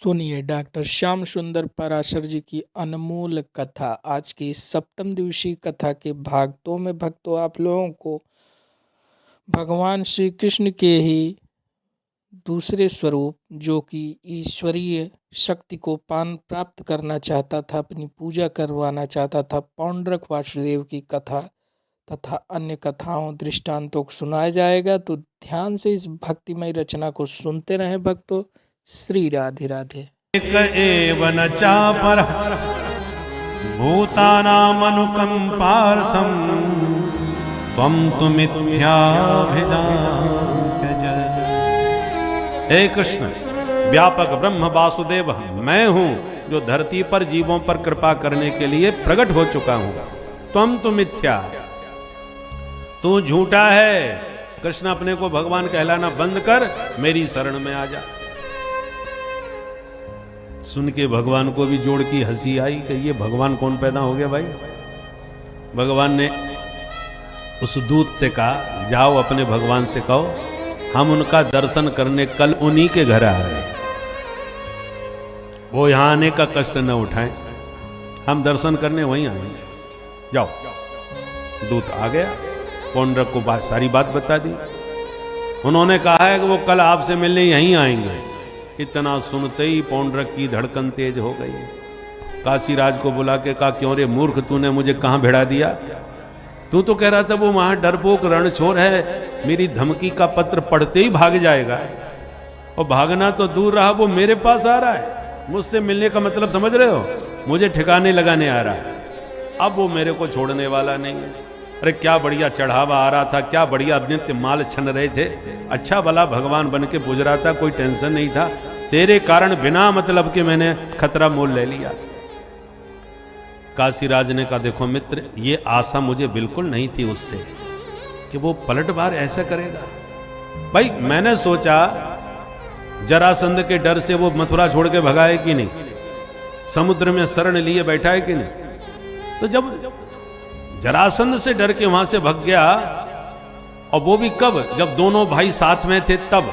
सुनिए डॉक्टर श्याम सुंदर पराशर जी की अनमोल कथा। आज की इस सप्तम दिवसीय कथा के भाग 2 में भक्तों आप लोगों को भगवान श्री कृष्ण के ही दूसरे स्वरूप जो कि ईश्वरीय शक्ति को पान प्राप्त करना चाहता था, अपनी पूजा करवाना चाहता था, पौंड्रक वासुदेव की कथा तथा अन्य कथाओं दृष्टांतों को सुनाया जाएगा। तो ध्यान से इस भक्तिमय रचना को सुनते रहें भक्तों। श्री राधे राधे। एक एव न चापर भूतानामनुकंपार्थम त्वं तु मिथ्याभिधां त्यज। हे कृष्ण, व्यापक ब्रह्म वासुदेव मैं हूं जो धरती पर जीवों पर कृपा करने के लिए प्रकट हो चुका हूं। त्वं तु मिथ्या, तू झूठा है। कृष्ण अपने को भगवान कहलाना बंद कर, मेरी शरण में आ जा। सुन के भगवान को भी जोड़ की हंसी आई कि ये भगवान कौन पैदा हो गया भाई। भगवान ने उस दूत से कहा, जाओ अपने भगवान से कहो हम उनका दर्शन करने कल उन्हीं के घर आ रहे हैं, वो यहां आने का कष्ट न उठाएं, हम दर्शन करने वहीं आएंगे। जाओ। दूत आ गया, पौंड्रक को सारी बात बता दी। उन्होंने कहा है कि वो कल आपसे मिलने यहीं आएंगे। इतना सुनते ही पौंड्रक की धड़कन तेज हो गई। काशीराज को बुला के कहा, क्यों रे मूर्ख, तूने मुझे कहां भिड़ा दिया? तू तो कह रहा था वो वहां डरपोक रणछोर है, मेरी धमकी का पत्र पढ़ते ही भाग जाएगा, और भागना तो दूर रहा, वो मेरे पास आ रहा है। मुझसे मिलने का मतलब समझ रहे हो? मुझे ठिकाने लगाने आ रहा है। अब वो मेरे को छोड़ने वाला नहीं है। अरे क्या बढ़िया चढ़ावा आ रहा था, क्या बढ़िया नित्य माल छन रहे थे, अच्छा भला भगवान बन के पूज रहा था, कोई टेंशन नहीं था। तेरे कारण बिना मतलब के मैंने खतरा मोल ले लिया। काशीराज ने कहा, देखो मित्र, ये आशा मुझे बिल्कुल नहीं थी उससे कि वो पलटवार ऐसा करेगा। भाई मैंने सोचा जरासंध के डर से वो मथुरा छोड़ के भगा है कि नहीं, समुद्र में शरण लिए बैठा है कि नहीं। तो जब जरासंध से डर के वहां से भाग गया, और वो भी कब, जब दोनों भाई साथ में थे तब।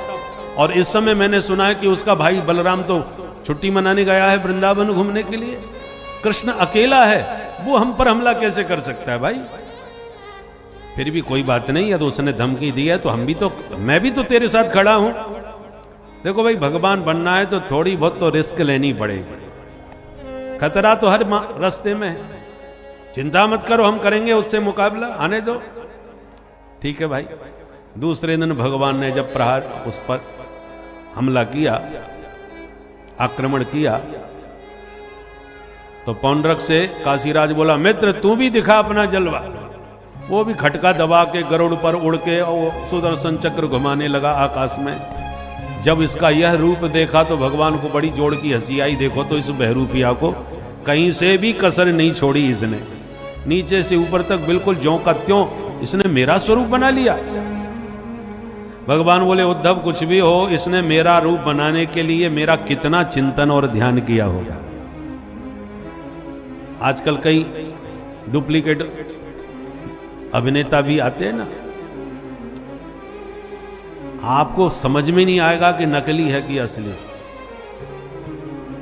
और इस समय मैंने सुना है कि उसका भाई बलराम तो छुट्टी मनाने गया है वृंदावन घूमने के लिए। कृष्ण अकेला है, वो हम पर हमला कैसे कर सकता है भाई? फिर भी कोई बात नहीं, यदि उसने धमकी दी है तो हम भी तो, मैं भी तो तेरे साथ खड़ा हूं। देखो भाई, भगवान बनना है तो थोड़ी बहुत तो रिस्क लेनी पड़ेगी, खतरा तो हर रास्ते में है। चिंता मत करो, हम करेंगे उससे मुकाबला, आने दो। ठीक है भाई। दूसरे दिन भगवान ने जब प्रहार उस पर हमला किया, आक्रमण किया, तो पौंड्रक से काशीराज बोला, मित्र तू भी दिखा अपना जलवा। वो भी खटका दबा के गरुड़ पर उड़ के और सुदर्शन चक्र घुमाने लगा आकाश में। जब इसका यह रूप देखा तो भगवान को बड़ी जोड़ की हंसी आई। देखो तो इस बहरूपिया को कहीं से भी कसर नहीं छोड़ी इसने, नीचे से ऊपर तक बिल्कुल ज्यों का त्यों इसने मेरा स्वरूप बना लिया। भगवान बोले, उद्धव कुछ भी हो, इसने मेरा रूप बनाने के लिए मेरा कितना चिंतन और ध्यान किया होगा। आजकल कई डुप्लीकेट अभिनेता भी आते हैं ना, आपको समझ में नहीं आएगा कि नकली है कि असली।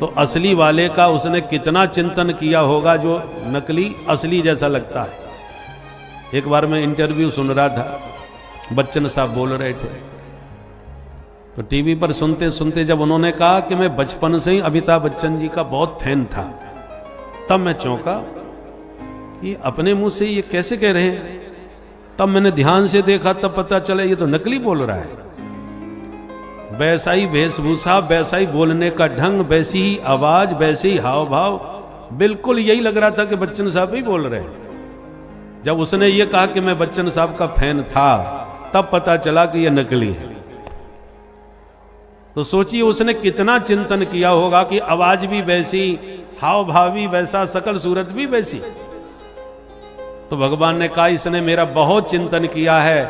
तो असली वाले का उसने कितना चिंतन किया होगा जो नकली असली जैसा लगता है। एक बार मैं इंटरव्यू सुन रहा था, बच्चन साहब बोल रहे थे, तो टीवी पर सुनते सुनते जब उन्होंने कहा कि मैं बचपन से ही अमिताभ बच्चन जी का बहुत फैन था, तब मैं चौंका, ये अपने मुंह से ये कैसे कह रहे हैं। तब मैंने ध्यान से देखा, तब पता चला ये तो नकली बोल रहा है। वैसा ही वेशभूषा, वैसा ही बोलने का ढंग, वैसी ही आवाज, वैसे ही हाव भाव, बिल्कुल यही लग रहा था कि बच्चन साहब ही बोल रहे हैं। जब उसने ये कहा कि मैं बच्चन साहब का फैन था, तब पता चला कि यह नकली है। तो सोचिए उसने कितना चिंतन किया होगा कि आवाज भी वैसी, हाव भाव भी वैसा, सकल सूरत भी वैसी। तो भगवान ने कहा, इसने मेरा बहुत चिंतन किया है,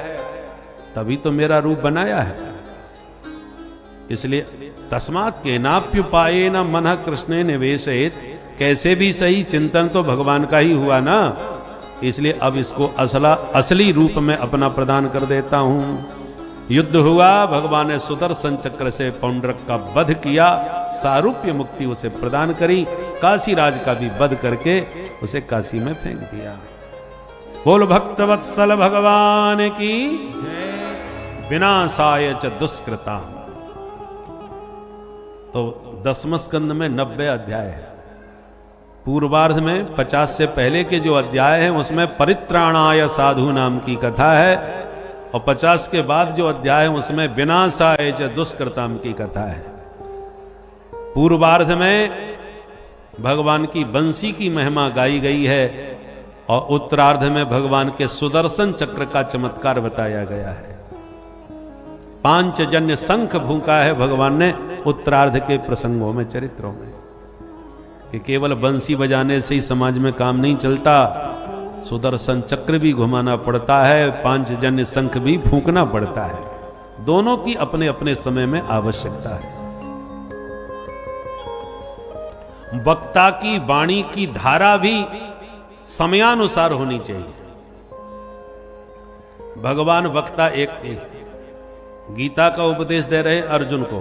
तभी तो मेरा रूप बनाया है। इसलिए तस्मात् केनाप्युपाये न मनः कृष्णे निवेशयेत्, कैसे भी सही चिंतन तो भगवान का ही हुआ ना। इसलिए अब इसको असली रूप में अपना प्रदान कर देता हूं। युद्ध हुआ, भगवान ने सुदर्शन चक्र से पौंड्रक का वध किया, सारूप्य मुक्ति उसे प्रदान करी। काशी राज का भी वध करके उसे काशी में फेंक दिया। बोल भक्तवत्सल भगवान की विनाशाय च दुष्कृता। तो 10वें स्कंद में 90 अध्याय है। पूर्वार्ध में 50 से पहले के जो अध्याय हैं उसमें परित्राणाय साधु नाम की कथा है, और 50 के बाद जो अध्याय है उसमें विनाशाय च दुष्कृताम की कथा है। पूर्वार्ध में भगवान की बंसी की महिमा गाई गई है, और उत्तरार्ध में भगवान के सुदर्शन चक्र का चमत्कार बताया गया है। पांचजन्य शंख फूंका है भगवान ने उत्तरार्ध के प्रसंगों में, चरित्रों में, कि केवल बंसी बजाने से ही समाज में काम नहीं चलता, सुदर्शन चक्र भी घुमाना पड़ता है, पांचजन्य शंख भी फूंकना पड़ता है। दोनों की अपने अपने समय में आवश्यकता है। वक्ता की वाणी की धारा भी समयानुसार होनी चाहिए। भगवान वक्ता एक गीता का उपदेश दे रहे हैं अर्जुन को,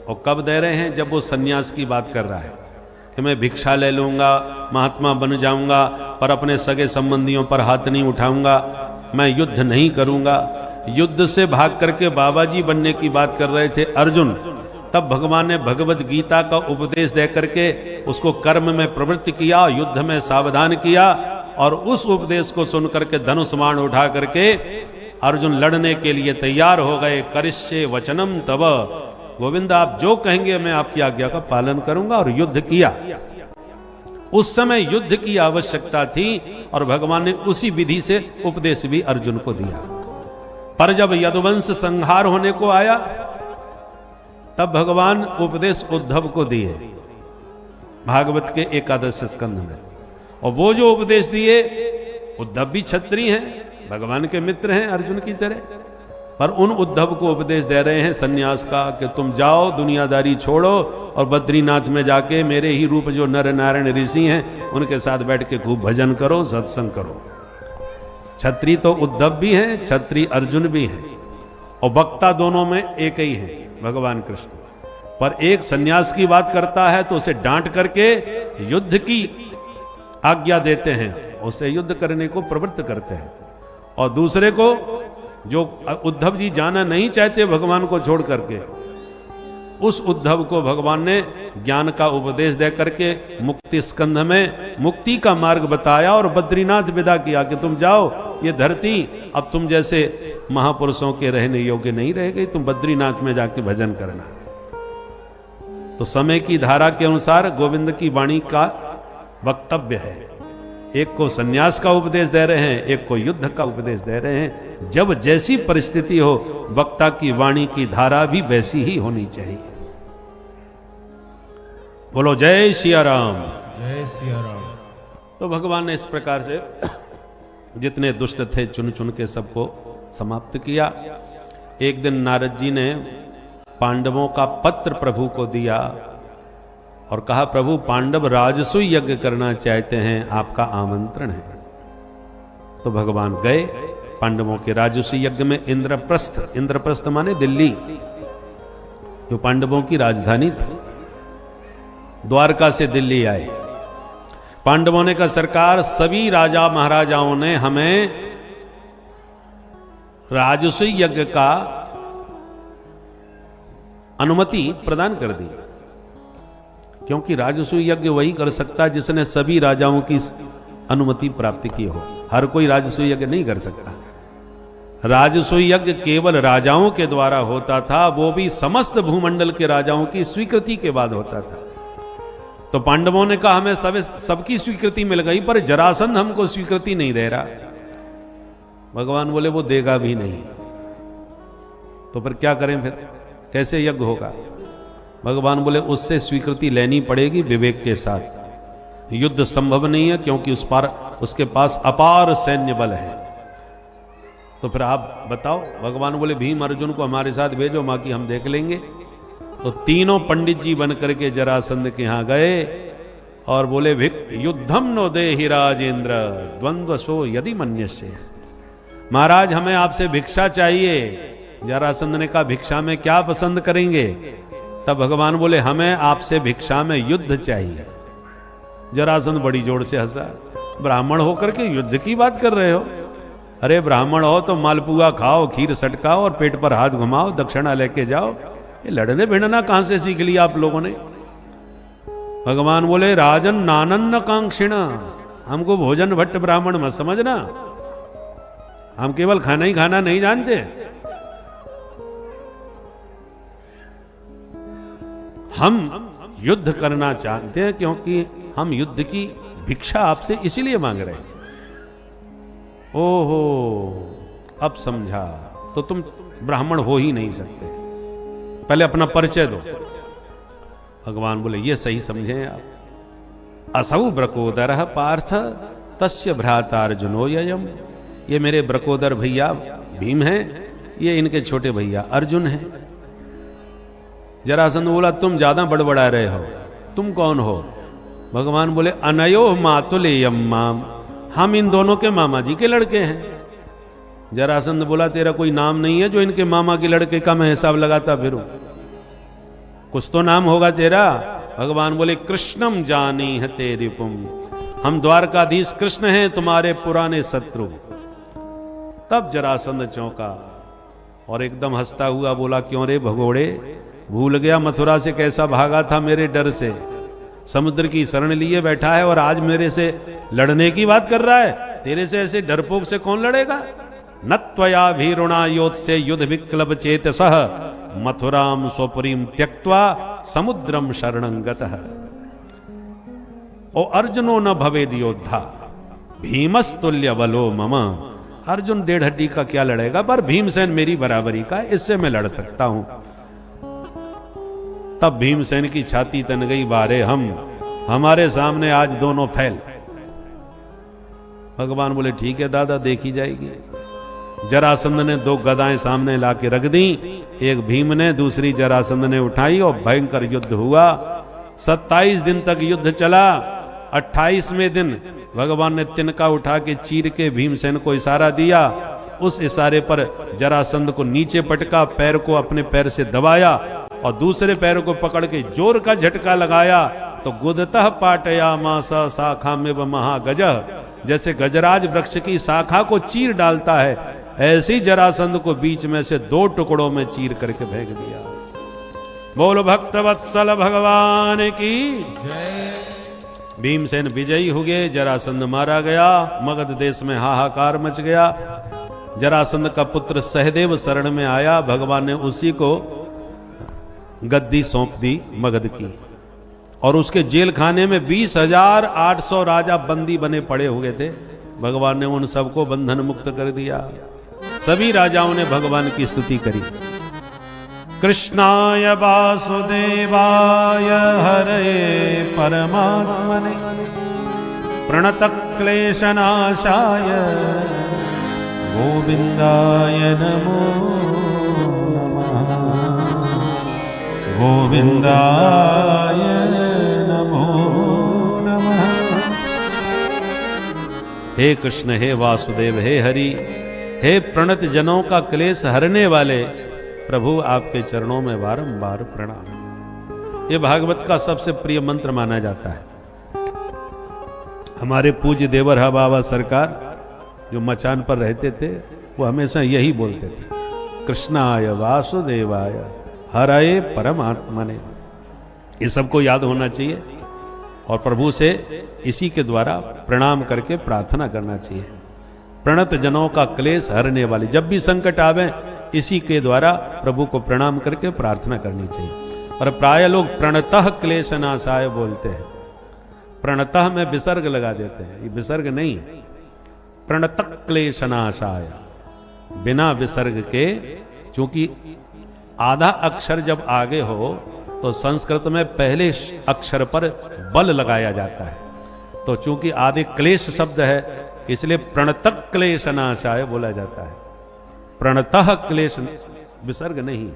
और कब दे रहे हैं? जब वो सन्यास की बात कर रहा है कि मैं भिक्षा ले लूंगा, महात्मा बन जाऊंगा, पर अपने सगे संबंधियों पर हाथ नहीं उठाऊंगा, मैं युद्ध नहीं करूंगा। युद्ध से भाग करके बाबा जी बनने की बात कर रहे थे अर्जुन। तब भगवान ने भगवत गीता का उपदेश दे करके उसको कर्म में प्रवृत्त किया, युद्ध में सावधान किया, और उस उपदेश को सुन करके धनुष बाण उठा करके अर्जुन लड़ने के लिए तैयार हो गए। करिष्ये वचनम तव, गोविंद आप जो कहेंगे मैं आपकी आज्ञा का पालन करूंगा, और युद्ध किया। उस समय युद्ध की आवश्यकता थी, और भगवान ने उसी विधि से उपदेश भी अर्जुन को दिया। पर जब यदुवंश संहार होने को आया, तब भगवान उपदेश उद्धव को दिए भागवत के 11 स्कंध में। और वो जो उपदेश दिए, उद्धव भी क्षत्रिय हैं, भगवान के मित्र हैं अर्जुन की तरह, पर उन उद्धव को उपदेश दे रहे हैं सन्यास का, कि तुम जाओ दुनियादारी छोड़ो और बद्रीनाथ में जाके मेरे ही रूप जो नर नारायण ऋषि हैं उनके साथ बैठ के खूब भजन करो, सत्संग करो। क्षत्रिय तो उद्धव भी हैं, क्षत्रिय अर्जुन भी हैं, और वक्ता दोनों में एक ही है भगवान कृष्ण। पर एक सन्यास की बात करता है तो उसे डांट करके युद्ध की आज्ञा देते हैं, उसे युद्ध करने को प्रवृत्त करते हैं। और दूसरे को, जो उद्धव जी जाना नहीं चाहते भगवान को छोड़ करके, उस उद्धव को भगवान ने ज्ञान का उपदेश दे करके मुक्ति स्कंध में मुक्ति का मार्ग बताया, और बद्रीनाथ विदा किया कि तुम जाओ, ये धरती अब तुम जैसे महापुरुषों के रहने योग्य नहीं रह गई, तुम बद्रीनाथ में जाके भजन करना। तो समय की धारा के अनुसार गोविंद की वाणी का वक्तव्य है। एक को सन्यास का उपदेश दे रहे हैं, एक को युद्ध का उपदेश दे रहे हैं। जब जैसी परिस्थिति हो, वक्ता की वाणी की धारा भी वैसी ही होनी चाहिए। बोलो जय सिया राम। जय सिया राम। तो भगवान ने इस प्रकार से जितने दुष्ट थे चुन चुन के सबको समाप्त किया। एक दिन नारद जी ने पांडवों का पत्र प्रभु को दिया और कहा, प्रभु पांडव राजसूय यज्ञ करना चाहते हैं, आपका आमंत्रण है। तो भगवान गए पांडवों के राजसूय यज्ञ में। इंद्रप्रस्थ माने दिल्ली, जो पांडवों की राजधानी थी। द्वारका से दिल्ली आए। पांडवों ने कहा, सरकार सभी राजा महाराजाओं ने हमें राजसूय यज्ञ का अनुमति प्रदान कर दी, क्योंकि राजसूय यज्ञ वही कर सकता है जिसने सभी राजाओं की अनुमति प्राप्त की हो। हर कोई राजसूय यज्ञ नहीं कर सकता। राजसूय यज्ञ केवल राजाओं के द्वारा होता था, वो भी समस्त भूमंडल के राजाओं की स्वीकृति के बाद होता था। तो पांडवों ने कहा, हमें सबकी स्वीकृति मिल गई, पर जरासंध हमको स्वीकृति नहीं दे रहा। भगवान बोले, वो देगा भी नहीं, तो फिर क्या करें, फिर कैसे यज्ञ होगा? भगवान बोले, उससे स्वीकृति लेनी पड़ेगी विवेक के साथ। युद्ध संभव नहीं है, क्योंकि उसके पास अपार सैन्य बल है। तो फिर आप बताओ। भगवान बोले, भीम अर्जुन को हमारे साथ भेजो, बाकी हम देख लेंगे। तो तीनों पंडित जी बन करके जरासंध के यहां गए और बोले, युद्धम नो देहि राजेंद्र द्वंद्व सो यदि मन्यस्य। महाराज, हमें आपसे भिक्षा चाहिए। जरासंध ने कहा, भिक्षा में क्या पसंद करेंगे? तब भगवान बोले हमें आपसे भिक्षा में युद्ध चाहिए। जरासंध बड़ी जोर से हंसा, ब्राह्मण होकर के युद्ध की बात कर रहे हो? अरे ब्राह्मण हो तो मालपुआ खाओ, खीर सटकाओ और पेट पर हाथ घुमाओ, दक्षिणा लेके जाओ। ये लड़ने भिड़ना कहां से सीख लिया आप लोगों ने? भगवान बोले राजन नानन्न कांक्षिणा, हमको भोजन भट्ट ब्राह्मण मत समझना, हम केवल खाना ही खाना नहीं जानते। हम युद्ध करना चाहते हैं क्योंकि हम युद्ध की भिक्षा आपसे इसीलिए मांग रहे हैं। ओहो, अब समझा, तो तुम ब्राह्मण हो ही नहीं सकते, पहले अपना परिचय दो। भगवान बोले ये सही समझे आप। असौ ब्रकोदर पार्थ तस्य भ्राता अर्जुनो ययम, ये मेरे ब्रकोदर भैया भीम हैं, ये इनके छोटे भैया अर्जुन हैं। जरासंध बोला तुम ज्यादा बड़बड़ा रहे हो, तुम कौन हो? भगवान बोले अनयो मातुलेयम माम, हम इन दोनों के मामा जी के लड़के हैं। जरासंध बोला तेरा कोई नाम नहीं है जो इनके मामा के लड़के का मैं हिसाब लगाता फिरूं? कुछ तो नाम होगा तेरा। भगवान बोले कृष्णम जानी है तेरी पुम, हम द्वारकाधीश कृष्ण हैं, तुम्हारे पुराने शत्रु। तब जरासंध चौंका और एकदम हंसता हुआ बोला क्यों रे भगोड़े, भूल गया मथुरा से कैसा भागा था मेरे डर से? समुद्र की शरण लिए बैठा है और आज मेरे से लड़ने की बात कर रहा है? तेरे से ऐसे डरपोक से कौन लड़ेगा? न त्वया भीरुणा योत से युद्ध विक्लब चेतसः, मथुराम स्वपुरीम त्यक्त्वा समुद्रम शरणं गतः। ओ अर्जुनो न भवेद योद्धा भीमस्तुल्य बलो मम, अर्जुन डेढ़ हड्डी का क्या लड़ेगा, पर भीमसेन मेरी बराबरी का, इससे मैं लड़ सकता हूं। तब भीमसेन की छाती तन गई बारे, हम हमारे सामने आज दोनों फैल। भगवान बोले ठीक है दादा, देखी जाएगी। जरासंध ने दो गदाएं सामने लाके रख दी, एक भीम ने, दूसरी जरासंध ने उठाई और भयंकर युद्ध हुआ। 27 दिन तक युद्ध चला। 28वें दिन भगवान ने तिनका उठा के चीर के भीमसेन को इशारा दिया। उस इशारे पर जरासंध को नीचे पटका, पैर को अपने पैर से दबाया और दूसरे पैर को पकड़ के जोर का झटका लगाया तो गुदतः पाटया मासा शाखा में महागजः, जैसे गजराज वृक्ष की शाखा को चीर डालता है, ऐसे ही जरासंध को बीच में से 2 टुकड़ों में चीर करके फेंक दिया। बोलो भक्त वत्सल भगवान की जय। भीमसेन विजयी हो गए, जरासंध मारा गया। मगध देश में हाहाकार मच गया। जरासंध का पुत्र सहदेव शरण में आया, भगवान ने उसी को गद्दी सौंप दी मगध की, और उसके जेल खाने में 20,800 राजा बंदी बने पड़े हुए थे। भगवान ने उन सबको बंधन मुक्त कर दिया। सभी राजाओं ने भगवान की स्तुति करी। कृष्णाय वासुदेवाय हरे परमात्मने प्रणतक्लेशनाशाय गोविंदाय नमो नमः, गोविंदाय नमो नमः। हे कृष्ण, हे वासुदेव, हे हरि, हे प्रणत जनों का क्लेश हरने वाले प्रभु, आपके चरणों में बारंबार प्रणाम। ये भागवत का सबसे प्रिय मंत्र माना जाता है। हमारे पूज्य देवरहा बाबा सरकार जो मचान पर रहते थे, वो हमेशा यही बोलते थे, कृष्णाय वासुदेवाय हरये परमात्मने। ये सबको याद होना चाहिए और प्रभु से इसी के द्वारा प्रणाम करके प्रार्थना करना चाहिए। प्रणत जनों का क्लेश हरने वाली, जब भी संकट आवे इसी के द्वारा प्रभु को प्रणाम करके प्रार्थना करनी चाहिए। और प्राय लोग प्रणतः क्लेशनाशाय बोलते हैं, प्रणतः में विसर्ग लगा देते हैं, ये विसर्ग नहीं है। प्रणतः क्लेशनाशाय, बिना विसर्ग के, क्योंकि आधा अक्षर जब आगे हो तो संस्कृत में पहले अक्षर पर बल लगाया जाता है, तो चूंकि आदि क्लेश शब्द है इसलिए प्रणतः क्लेशनाशाय बोला जाता है। प्रणतः क्लेश विसर्ग नहीं।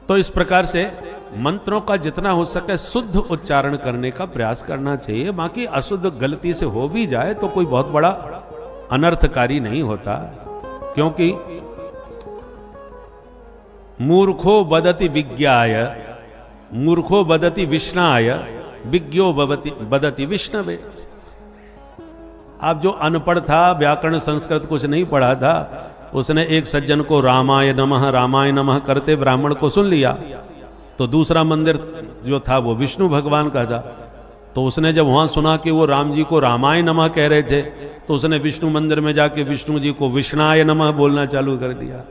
तो इस प्रकार से मंत्रों का जितना हो सके शुद्ध उच्चारण करने का प्रयास करना चाहिए। बाकी अशुद्ध गलती से हो भी जाए तो कोई बहुत बड़ा अनर्थकारी नहीं होता, क्योंकि मूर्खो बदति विज्ञाय, मूर्खो बदति विष्णाय, विज्ञो बदति विष्णवे। आप जो अनपढ़ था, व्याकरण संस्कृत कुछ नहीं पढ़ा था, उसने एक सज्जन को रामाय नमः करते ब्राह्मण को सुन लिया, तो दूसरा मंदिर जो था वो विष्णु भगवान का था। तो उसने जब वहां सुना कि वो राम जी को रामाय नमः कह रहे थे, तो उसने विष्णु मंदिर में जाके विष्णु जी को विष्णाय नमः बोलना चालू कर दिया।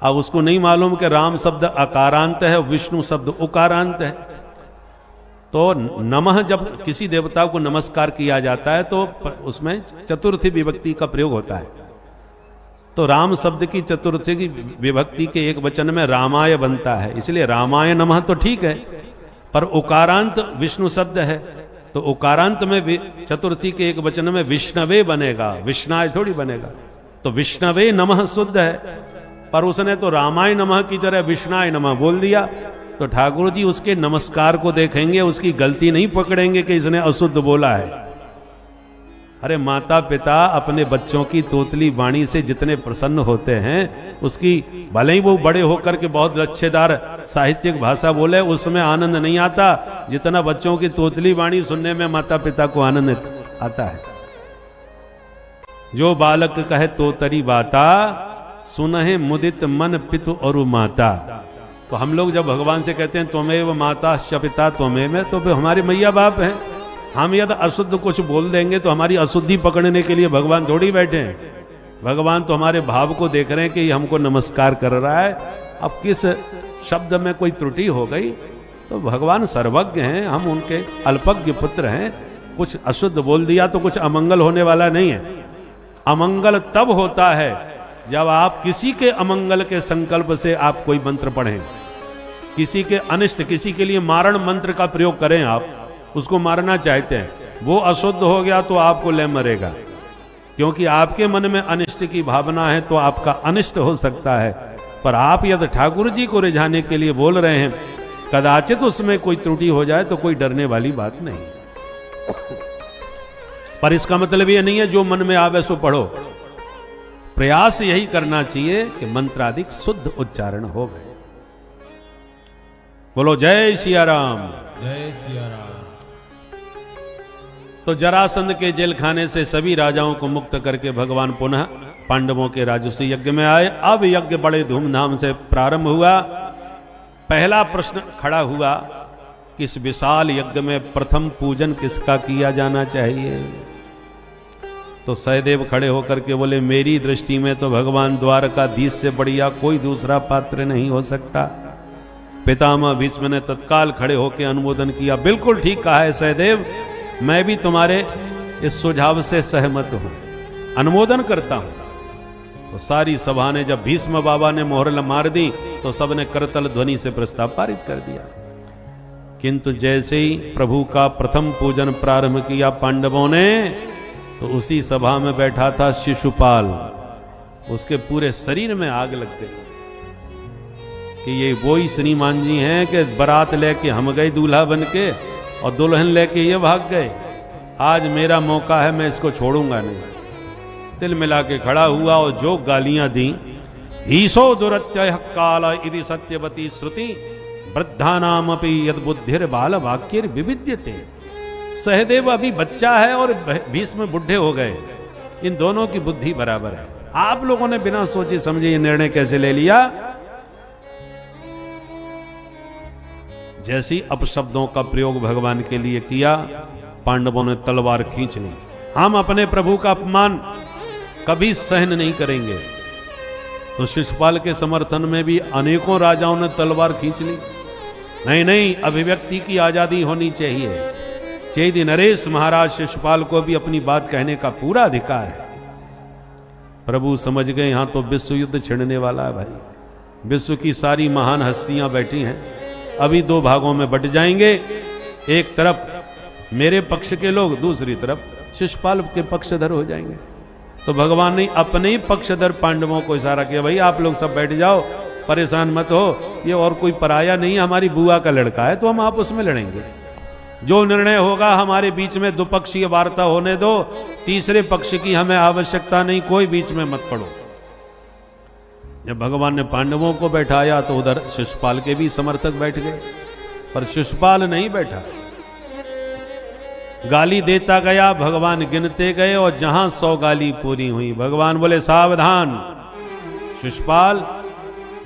अब उसको नहीं मालूम कि राम शब्द अकारांत है, विष्णु शब्द उकारांत है। तो नमः जब किसी देवता को नमस्कार किया जाता है तो उसमें चतुर्थी विभक्ति का प्रयोग होता है। तो राम शब्द की चतुर्थी की विभक्ति के एक वचन में रामाय बनता है, इसलिए रामाय नमः तो ठीक है, पर उकारांत विष्णु शब्द है, तो उकारांत में चतुर्थी के एक वचन में विष्णवे बनेगा, विष्णाय थोड़ी बनेगा। तो विष्णवे नमः शुद्ध है, पर उसने तो रामाय नमः की तरह विष्णाय नमः बोल दिया। तो ठाकुर जी उसके नमस्कार को देखेंगे, उसकी गलती नहीं पकड़ेंगे कि इसने अशुद्ध बोला है। अरे माता पिता अपने बच्चों की तोतली वाणी से जितने प्रसन्न होते हैं, उसकी भले ही वो बड़े होकर के बहुत लच्छेदार साहित्यिक भाषा बोले, उसमें आनंद नहीं आता जितना बच्चों की तोतली वाणी सुनने में माता पिता को आनंद आता है। जो बालक कहे तोतरी बाता, सुनहे मुदित मन पितु और माता। तो हम लोग जब भगवान से कहते हैं त्वमेव माता पिता त्वमेव, तो हमारे मैया बाप हैं। हम यदि अशुद्ध कुछ बोल देंगे तो हमारी अशुद्धि पकड़ने के लिए भगवान थोड़ी बैठे हैं। भगवान तो हमारे भाव को देख रहे हैं कि हमको नमस्कार कर रहा है। अब किस शब्द में कोई त्रुटि हो गई तो भगवान सर्वज्ञ हैं, हम उनके अल्पज्ञ पुत्र हैं। कुछ अशुद्ध बोल दिया तो कुछ अमंगल होने वाला नहीं है। अमंगल तब होता है जब आप किसी के अमंगल के संकल्प से आप कोई मंत्र पढ़ें, किसी के अनिष्ट, किसी के लिए मारण मंत्र का प्रयोग करें, आप उसको मारना चाहते हैं, वो अशुद्ध हो गया तो आपको ले मरेगा, क्योंकि आपके मन में अनिष्ट की भावना है तो आपका अनिष्ट हो सकता है। पर आप यदि ठाकुर जी को रिझाने के लिए बोल रहे हैं, कदाचित उसमें कोई त्रुटि हो जाए तो कोई डरने वाली बात नहीं। पर इसका मतलब ये नहीं है जो मन में आवे सो पढ़ो। प्रयास यही करना चाहिए कि मंत्राधिक शुद्ध उच्चारण हो गए। बोलो जय सिया राम। जय सिया राम। तो जरासंध के जेल खाने से सभी राजाओं को मुक्त करके भगवान पुनः पांडवों के राजसूय यज्ञ में आए। अब यज्ञ बड़े धूमधाम से प्रारंभ हुआ। पहला प्रश्न खड़ा हुआ कि इस विशाल यज्ञ में प्रथम पूजन किसका किया जाना चाहिए। तो सहदेव खड़े होकर के बोले, मेरी दृष्टि में तो भगवान द्वारकाधीश से बढ़िया कोई दूसरा पात्र नहीं हो सकता। पितामह भीष्म ने तत्काल खड़े होकर अनुमोदन किया। बिल्कुल ठीक कहा है सहदेव, मैं भी तुम्हारे इस सुझाव से सहमत हूं, अनुमोदन करता हूं। तो सारी सभा ने, जब भीष्म बाबा ने मोहर मार दी तो सबने करतल ध्वनि से प्रस्ताव पारित कर दिया। किंतु जैसे ही प्रभु का प्रथम पूजन प्रारंभ किया पांडवों ने, तो उसी सभा में बैठा था शिशुपाल, उसके पूरे शरीर में आग लग गई कि ये वही श्रीमान जी हैं कि बारात लेके हम गए दूल्हा बन के और दुल्हन लेके ये भाग गए। आज मेरा मौका है, मैं इसको छोड़ूंगा नहीं। दिल मिला के खड़ा हुआ और जो गालियां दी, ईशो दुरत्यय काल इति सत्यवती श्रुति वृद्धानामपि यद बुद्धिर बाल वाक्यर विविद्यते। सहदेव अभी बच्चा है और भीष्म बुढ़े हो गए, इन दोनों की बुद्धि बराबर है। आप लोगों ने बिना सोचे समझे ये निर्णय कैसे ले लिया। जैसी अपशब्दों का प्रयोग भगवान के लिए किया, पांडवों ने तलवार खींच ली। हम अपने प्रभु का अपमान कभी सहन नहीं करेंगे। तो शिशुपाल के समर्थन में भी अनेकों राजाओं ने तलवार खींच ली। नहीं नहीं, अभिव्यक्ति की आजादी होनी चाहिए। चेदी नरेश महाराज शिशुपाल को भी अपनी बात कहने का पूरा अधिकार है। प्रभु समझ गए यहां तो विश्व युद्ध छिड़ने वाला है भाई। विश्व की सारी महान हस्तियां बैठी हैं, अभी दो भागों में बट जाएंगे। एक तरफ मेरे पक्ष के लोग, दूसरी तरफ शिशुपाल के पक्षधर हो जाएंगे। तो भगवान ने अपने ही पक्षधर पांडवों को इशारा किया, भाई आप लोग सब बैठ जाओ, परेशान मत हो, ये और कोई पराया नहीं, हमारी बुआ का लड़का है, तो हम आपस में लड़ेंगे। जो निर्णय होगा हमारे बीच में द्विपक्षीय वार्ता होने दो, तीसरे पक्ष की हमें आवश्यकता नहीं, कोई बीच में मत पड़ो। जब भगवान ने पांडवों को बैठाया तो उधर शिशुपाल के भी समर्थक बैठ गए, पर शिशुपाल नहीं बैठा। गाली देता गया, भगवान गिनते गए और जहां 100 गाली पूरी हुई, भगवान बोले सावधान शिशुपाल,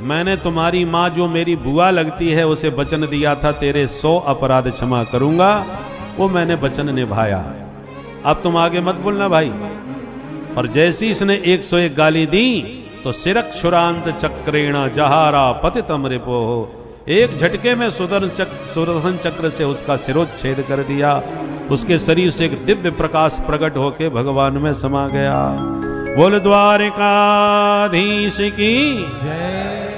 मैंने तुम्हारी मां जो मेरी बुआ लगती है उसे वचन दिया था तेरे 100 अपराध क्षमा करूंगा, वो मैंने वचन निभाया, अब तुम आगे मत बोलना भाई। और जैसी इसने 101 गाली दी तो सिरक्षुरांत चक्रेण जहारा पतितम रिपो, एक झटके में सुदर्शन चक्र से उसका सिरोच्छेद कर दिया, उसके शरीर से एक दिव्य प्रकाश प्रकट होके भगवान में समा गया। बोल द्वारिकाधीश की जय।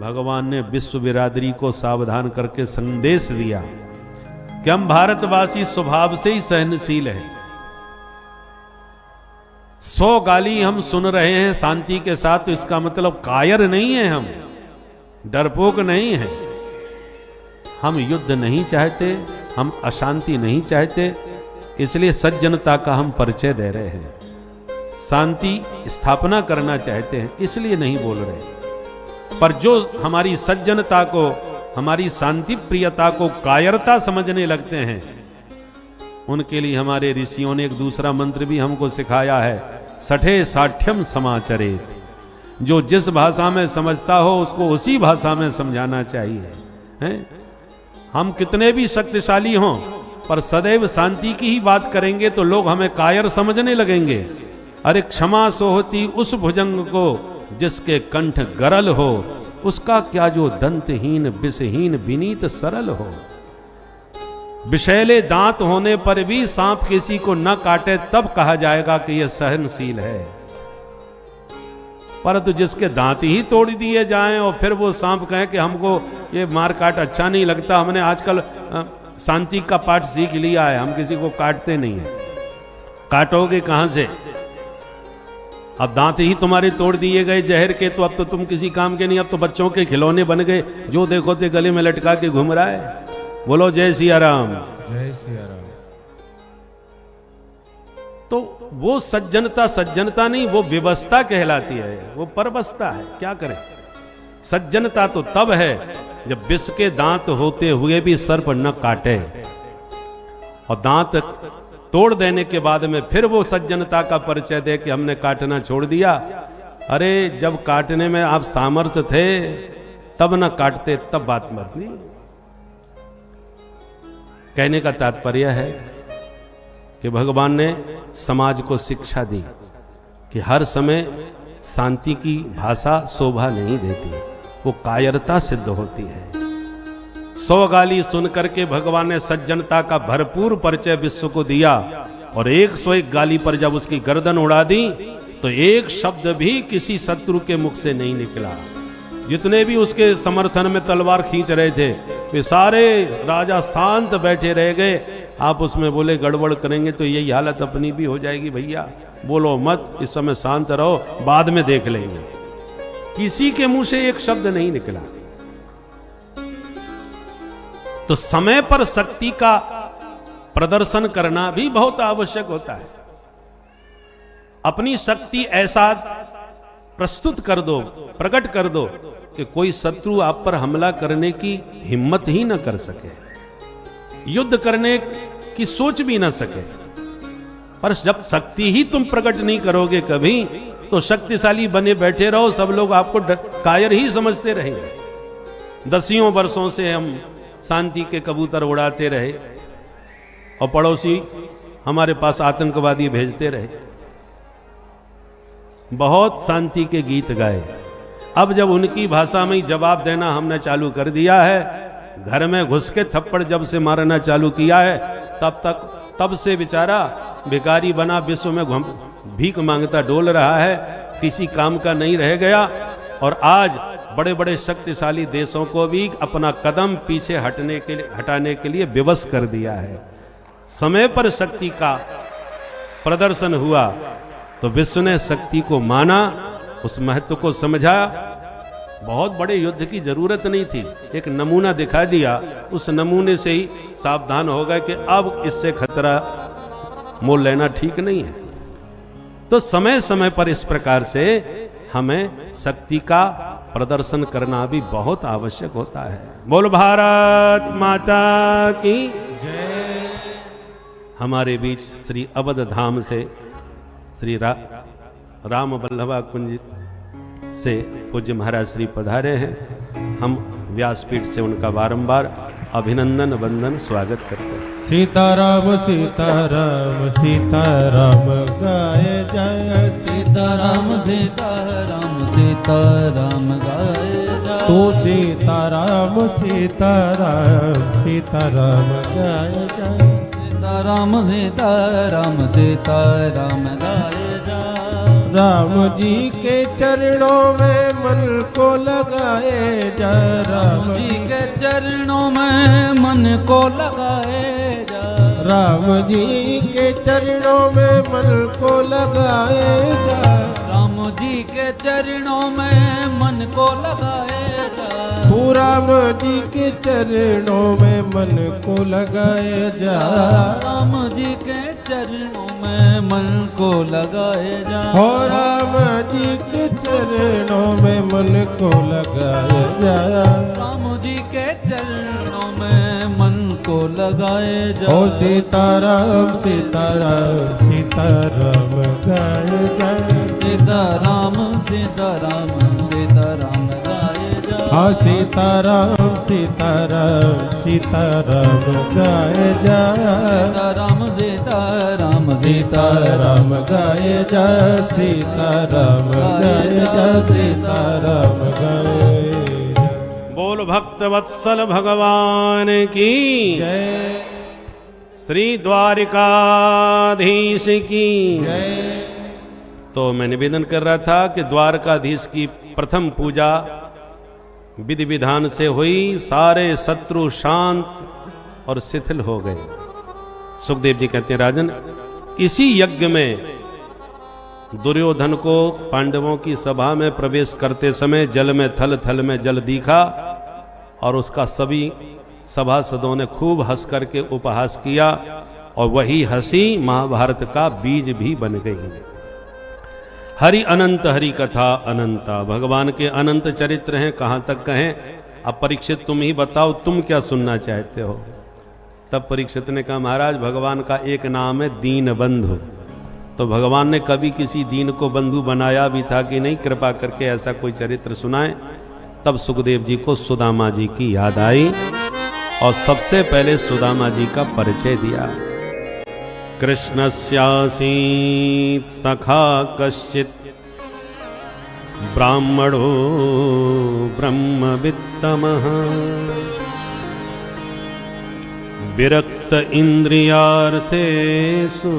भगवान ने विश्व बिरादरी को सावधान करके संदेश दिया कि हम भारतवासी स्वभाव से ही सहनशील हैं। 100 गाली हम सुन रहे हैं शांति के साथ, तो इसका मतलब कायर नहीं है, हम डरपोक नहीं है, हम युद्ध नहीं चाहते, हम अशांति नहीं चाहते, इसलिए सज्जनता का हम परिचय दे रहे हैं, शांति स्थापना करना चाहते हैं, इसलिए नहीं बोल रहे। पर जो हमारी सज्जनता को, हमारी शांति प्रियता को कायरता समझने लगते हैं, उनके लिए हमारे ऋषियों ने एक दूसरा मंत्र भी हमको सिखाया है, सठे साठ्यम समाचरेत। जो जिस भाषा में समझता हो उसको उसी भाषा में समझाना चाहिए, हैं? हम कितने भी शक्तिशाली हों पर सदैव शांति की ही बात करेंगे तो लोग हमें कायर समझने लगेंगे। अरे क्षमा सोहती उस भुजंग को जिसके कंठ गरल हो, उसका क्या जो दंतहीन विषहीन विनीत सरल हो। विषैले दांत होने पर भी सांप किसी को न काटे तब कहा जाएगा कि यह सहनशील है, परंतु जिसके दांत ही तोड़ दिए जाएं और फिर वो सांप कहे कि हमको ये मार काट अच्छा नहीं लगता, हमने आजकल शांति का पाठ सीख लिया है, हम किसी को काटते नहीं है। काटोगे कहां से? अब दांत ही तुम्हारे तोड़ दिए गए जहर के, तो अब तो तुम किसी काम के नहीं, अब तो बच्चों के खिलौने बन गए, जो देखो ते गले में लटका के घूम रहा है। बोलो जय सिया राम। जय सिया राम। तो वो सज्जनता सज्जनता नहीं, वो विवस्ता कहलाती है, वो परवस्ता है। क्या करें? सज्जनता तो तब है जब विष के दांत होते हुए भी सर्प न काटे, और दांत तोड़ देने के बाद में फिर वो सज्जनता का परिचय दे कि हमने काटना छोड़ दिया। अरे जब काटने में आप सामर्थ्य थे तब न काटते, तब बात मत नहीं। कहने का तात्पर्य है कि भगवान ने समाज को शिक्षा दी कि हर समय शांति की भाषा शोभा नहीं देती, वो कायरता सिद्ध होती है। 100 गाली सुन करके भगवान ने सज्जनता का भरपूर परिचय विश्व को दिया, और 101 गाली पर जब उसकी गर्दन उड़ा दी तो एक शब्द भी किसी शत्रु के मुख से नहीं निकला। जितने भी उसके समर्थन में तलवार खींच रहे थे वे सारे राजा शांत बैठे रह गए। आप उसमें बोले गड़बड़ करेंगे तो यही हालत अपनी भी हो जाएगी, भैया बोलो मत, इस समय शांत रहो, बाद में देख लेंगे। किसी के मुंह से एक शब्द नहीं निकला। तो समय पर शक्ति का प्रदर्शन करना भी बहुत आवश्यक होता है। अपनी शक्ति ऐसा प्रस्तुत कर दो, प्रकट कर दो कि कोई शत्रु आप पर हमला करने की हिम्मत ही न कर सके, युद्ध करने की सोच भी न सके। पर जब शक्ति ही तुम प्रकट नहीं करोगे कभी, तो शक्तिशाली बने बैठे रहो, सब लोग आपको कायर ही समझते रहेंगे। दसियों वर्षों से हम शांति के कबूतर उड़ाते रहे और पड़ोसी हमारे पास आतंकवादी भेजते रहे, बहुत शांति के गीत गाए। अब जब उनकी भाषा में ही जवाब देना हमने चालू कर दिया है, घर में घुस के थप्पड़ जब से मारना चालू किया है, तब से बेचारा भिखारी बना विश्व में भीख मांगता डोल रहा है, किसी काम का नहीं रह गया। और आज बड़े बड़े शक्तिशाली देशों को भी अपना कदम पीछे हटाने के लिए विवश कर दिया है। समय पर शक्ति का प्रदर्शन हुआ तो विश्व ने शक्ति को माना, उस महत्व को समझा। बहुत बड़े युद्ध की जरूरत नहीं थी, एक नमूना दिखा दिया, उस नमूने से ही सावधान हो गए कि अब इससे खतरा मोल लेना ठीक नहीं है। तो समय समय पर इस प्रकार से हमें शक्ति का प्रदर्शन करना भी बहुत आवश्यक होता है। बोल भारत माता की जय। हमारे बीच श्री अवध धाम से श्री राम वल्लभा कुंज से पूज्य महाराज श्री पधारे हैं। हम व्यासपीठ से उनका बारंबार अभिनंदन वंदन स्वागत करते हैं। सीताराम सीताराम सीताराम गाय जय सीताराम सीताराम सीताराम गाय जय। तू सीताराम सीताराम सीताराम गाय जय सीताराम सीताराम सीताराम गाय जय। राम जी के चरणों में मन को लगाए जा राम जी के चरणों में मन को लगाए जा। राम जी के चरणों में मन को लगाए जा। राम जी के चरणों में मन को लगाए जा। तू राम जी के चरणों में मन को लगाए जा। राम जी के चरणों में मन को लगाए जा। हो राम जी के चरणों में मन को लगाए जा। राम जी के चरणों में मन को लगाए जा। हो सीताराम सीताराम सीताराम गाय जय सीताराम सीताराम सीताराम गाए जा। हाँ सीताराम सीताराम सीताराम गाय जय सीताराम सीताराम सीताराम गाय जय सीताराम गाय जय सीताराम गाय बोल भक्त वत्सल भगवान की जय श्री द्वारिकाधीश की जय। तो मैं निवेदन कर रहा था कि द्वारकाधीश की प्रथम पूजा विधि विधान से हुई, सारे शत्रु शांत और शिथिल हो गए। सुखदेव जी कहते हैं राजन, इसी यज्ञ में दुर्योधन को पांडवों की सभा में प्रवेश करते समय जल में थल थल में जल दिखा और उसका सभी सभासदों ने खूब हंस करके उपहास किया और वही हंसी महाभारत का बीज भी बन गई। हरि अनंत हरि कथा अनंता, भगवान के अनंत चरित्र हैं, कहां तक कहें। अब परीक्षित तुम ही बताओ तुम क्या सुनना चाहते हो। तब परीक्षित ने कहा महाराज भगवान का एक नाम है दीन बंधु। तो भगवान ने कभी किसी दीन को बंधु बनाया भी था कि नहीं, कृपा करके ऐसा कोई चरित्र सुनाए। तब सुखदेव जी को सुदामा जी की याद आई और सबसे पहले सुदामा जी का परिचय दिया। कृष्णस्यासीत् सखा कश्चित् ब्राह्मणो ब्रह्मवित्तमः विरक्त इंद्रियार्थेषु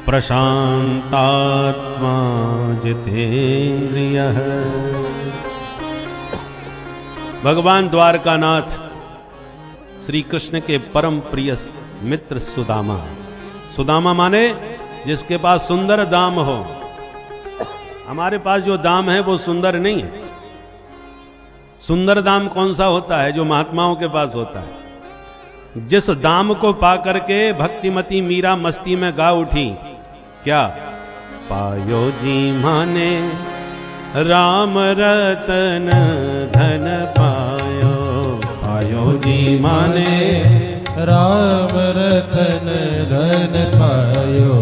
प्रशांतात्मा जितेन्द्रियः। भगवान द्वारकानाथ श्री कृष्ण के परम प्रिय मित्र सुदामा। सुदामा माने जिसके पास सुंदर दाम हो। हमारे पास जो दाम है वो सुंदर नहीं है। सुंदर दाम कौन सा होता है? जो महात्माओं के पास होता है। जिस दाम को पा करके भक्तिमती मीरा मस्ती में गा उठी, क्या पायो जी माने राम रतन धन पायो। पायो जी माने राम रतन धन पायो।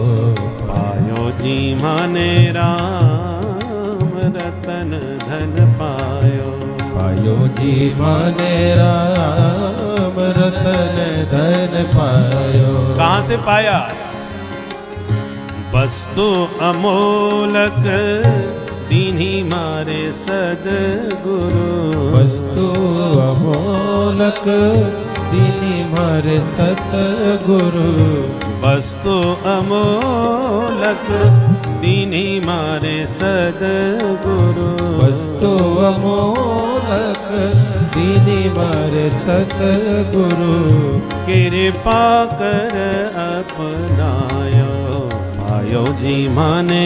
पायो जी माने राम रतन धन पायो। पायो जी माने राम रतन धन पायो। कहां से पाया? वस्तु अमोलक दीन्ही मारे सदगुरु। वस्तु अमोलक दीन्ही मारे सतगुरु। वस्तु अमोलक दीन्ही मारे सदगुरु। वस्तु अमोलक दीन्ही मारे सतगुरु। कृपा कर अपनायो। पायो जी माने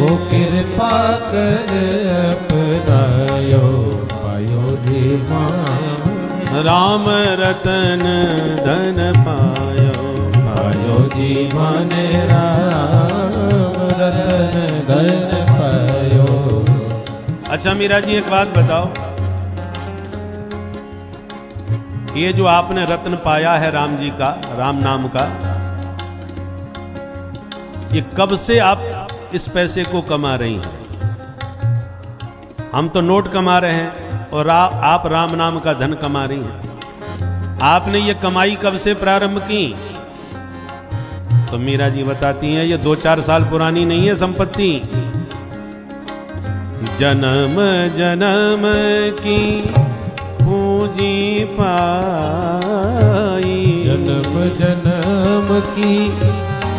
ओ कृपा कर अपनायो। पायो जी माने राम रतन धन पायो। पायो जी माने राम रतन धन पायो। अच्छा मीरा जी एक बात बताओ, ये जो आपने रत्न पाया है राम जी का, राम नाम का, ये कब से आप इस पैसे को कमा रही हैं? हम तो नोट कमा रहे हैं और आप राम नाम का धन कमा रही हैं। आपने ये कमाई कब से प्रारंभ की? तो मीरा जी बताती हैं ये 2-4 साल पुरानी नहीं है संपत्ति। जन्म जन्म की पूंजी पाई, जन्म जन्म की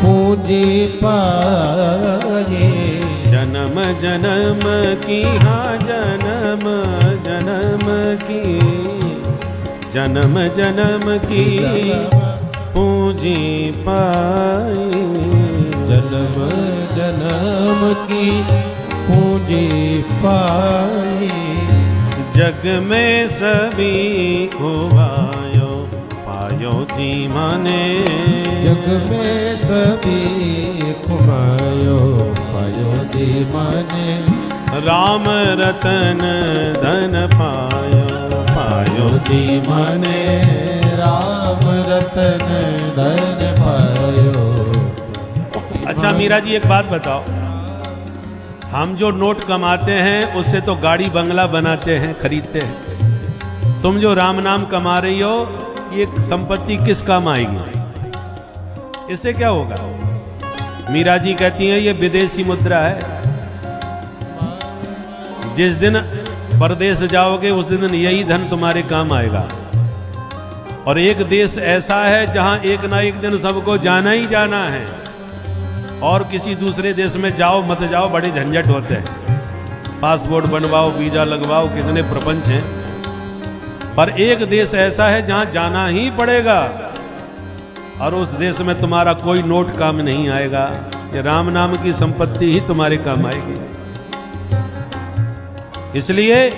पूंजी पाई। जन्म जन्म की, हाँ जन्म जन्म की, जन्म जन्म की पूंजी पाई। जन्म जन्म की पूंजी पाई। जग में सभी खुबायो पायो जी माने, जग में सभी खुमायो पायो जी माने। राम रतन धन पायो पायो जी माने। राम रतन धन पायो। अच्छा मीरा जी एक बात बताओ, हम जो नोट कमाते हैं उससे तो गाड़ी बंगला बनाते हैं, खरीदते हैं। तुम जो राम नाम कमा रही हो, ये संपत्ति किस काम आएगी? इससे क्या होगा? मीरा जी कहती हैं ये विदेशी मुद्रा है। जिस दिन परदेश जाओगे उस दिन यही धन तुम्हारे काम आएगा। और एक देश ऐसा है जहां एक ना एक दिन सबको जाना ही जाना है, और किसी दूसरे देश में जाओ मत जाओ बड़े झंझट होते हैं। पासपोर्ट बनवाओ, वीजा लगवाओ, कितने प्रपंच हैं। पर एक देश ऐसा है जहां जाना ही पड़ेगा, और उस देश में तुम्हारा कोई नोट काम नहीं आएगा। ये राम नाम की संपत्ति ही तुम्हारे काम आएगी। इसलिए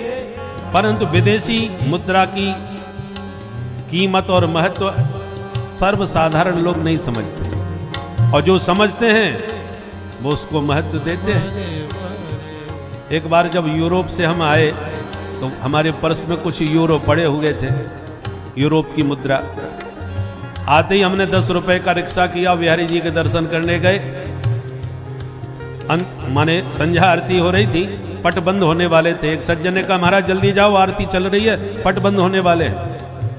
परंतु विदेशी मुद्रा की कीमत और महत्व सर्वसाधारण लोग नहीं समझते, और जो समझते हैं वो उसको महत्व देते हैं। एक बार जब यूरोप से हम आए तो हमारे पर्स में कुछ यूरो पड़े हुए थे, यूरोप की मुद्रा। आते ही हमने 10 रुपए का रिक्शा किया, बिहारी जी के दर्शन करने गए। माने संध्या आरती हो रही थी, पट बंद होने वाले थे। एक सज्जन ने कहा महाराज जल्दी जाओ, आरती चल रही है, पट बंद होने वाले हैं।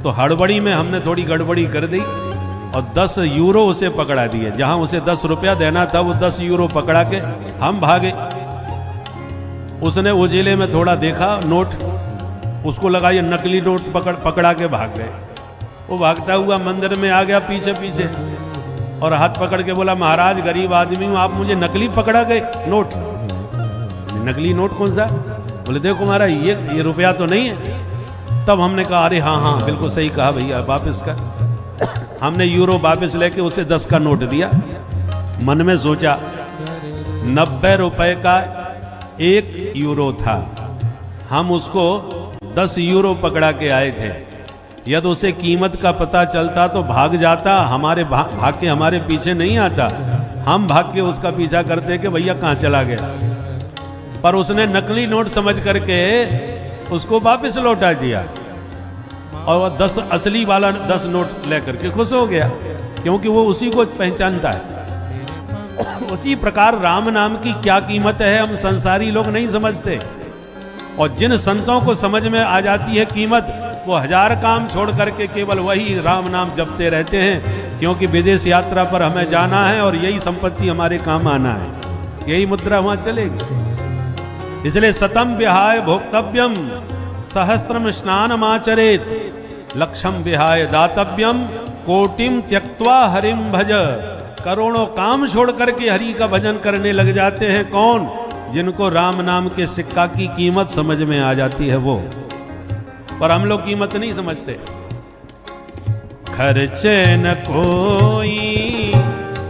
तो हड़बड़ी में हमने थोड़ी गड़बड़ी कर दी और 10 यूरो उसे पकड़ा दिए। जहां उसे 10 रुपया देना था वो 10 यूरो पकड़ा के हम भागे। उसने उजिले में थोड़ा देखा नोट, उसको लगा ये नकली नोट पकड़ा के भाग गए। वो भागता हुआ मंदिर में आ गया पीछे पीछे, और हाथ पकड़ के बोला महाराज गरीब आदमी हूं, आप मुझे नकली पकड़ा गए नोट। नकली नोट कौन सा? बोले देखो महाराज ये रुपया तो नहीं है। तब हमने कहा अरे हाँ हाँ बिल्कुल सही कहा भैया, वापस कर। हमने यूरो वापस लेके उसे 10 का नोट दिया। मन में सोचा 90 रुपए का 1 यूरो था, हम उसको 10 यूरो पकड़ा के आए थे। यदि उसे कीमत का पता चलता तो भाग जाता, हमारे भाग के हमारे पीछे नहीं आता, हम भाग के उसका पीछा करते कि भैया कहाँ चला गया। पर उसने नकली नोट समझ करके उसको वापस लौटा दिया, और 10 असली वाला 10 नोट लेकर के खुश हो गया, क्योंकि वो उसी को पहचानता है। उसी प्रकार राम नाम की क्या कीमत है हम संसारी लोग नहीं समझते, और जिन संतों को समझ में आ जाती है कीमत, वो 1000 काम छोड़ करके केवल वही राम नाम जपते रहते हैं, क्योंकि विदेश यात्रा पर हमें जाना है और यही संपत्ति हमारे काम आना है, यही मुद्रा वहां चलेगी। इसलिए सतम विहाय भोक्तव्यम सहस्त्रम स्नानमाचरेत, लक्षम विहाय दातव्यम कोटिम त्यक्त्वा हरिम भज। करोड़ों काम छोड़ करके हरि का भजन करने लग जाते हैं कौन? जिनको राम नाम के सिक्का की कीमत समझ में आ जाती है वो। पर हम लोग कीमत नहीं समझते। खर्चे न कोई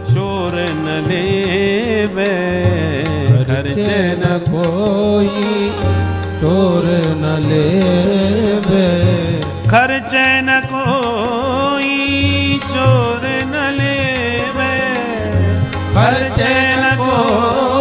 चोर न लेवे, खर्चे न कोई चोर न लेवे। खर्चे न कोई चोर न लेवे, खर्चे न कोई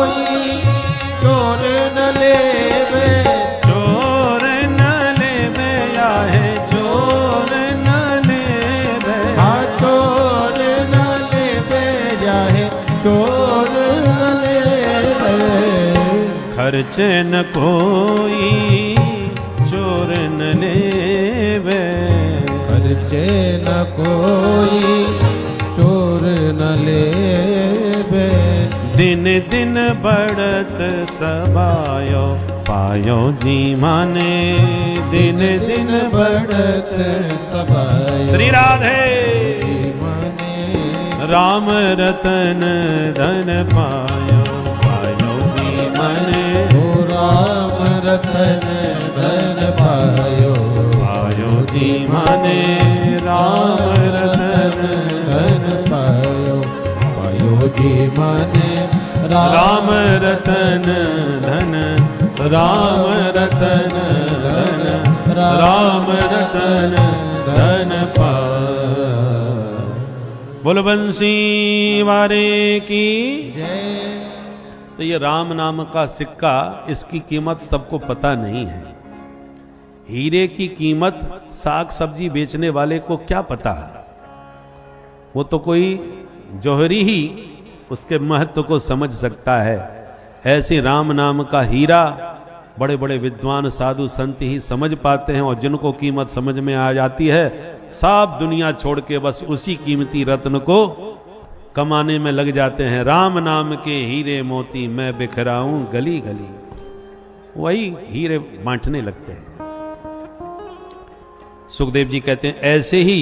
खर्चे न कोई चोर न लेवे, खर्चे न कोई चोर न लेवे, दिन दिन बढ़त सबायो पायो जी माने, दिन दिन बढ़त सबायो श्री राधे माने, राम रतन धन पायो पायो जी माने, ओ राम रतन धन पायो पायो जी माने, राम रतन धन पायो पायो जी माने, राम रतन धन, राम रतन धन, राम रतन धन पायो। बोल बंसी वारे की जय। तो ये राम नाम का सिक्का, इसकी कीमत सबको पता नहीं है। हीरे की कीमत साग सब्जी बेचने वाले को क्या पता, वो तो कोई जौहरी ही उसके महत्व को समझ सकता है। ऐसे राम नाम का हीरा बड़े बड़े विद्वान साधु संत ही समझ पाते हैं, और जिनको कीमत समझ में आ जाती है सब दुनिया छोड़ के बस उसी कीमती रत्न को कमाने में लग जाते हैं। राम नाम के हीरे मोती मैं बिखराऊं गली गली, वही हीरे बांटने लगते हैं। सुखदेव जी कहते हैं ऐसे ही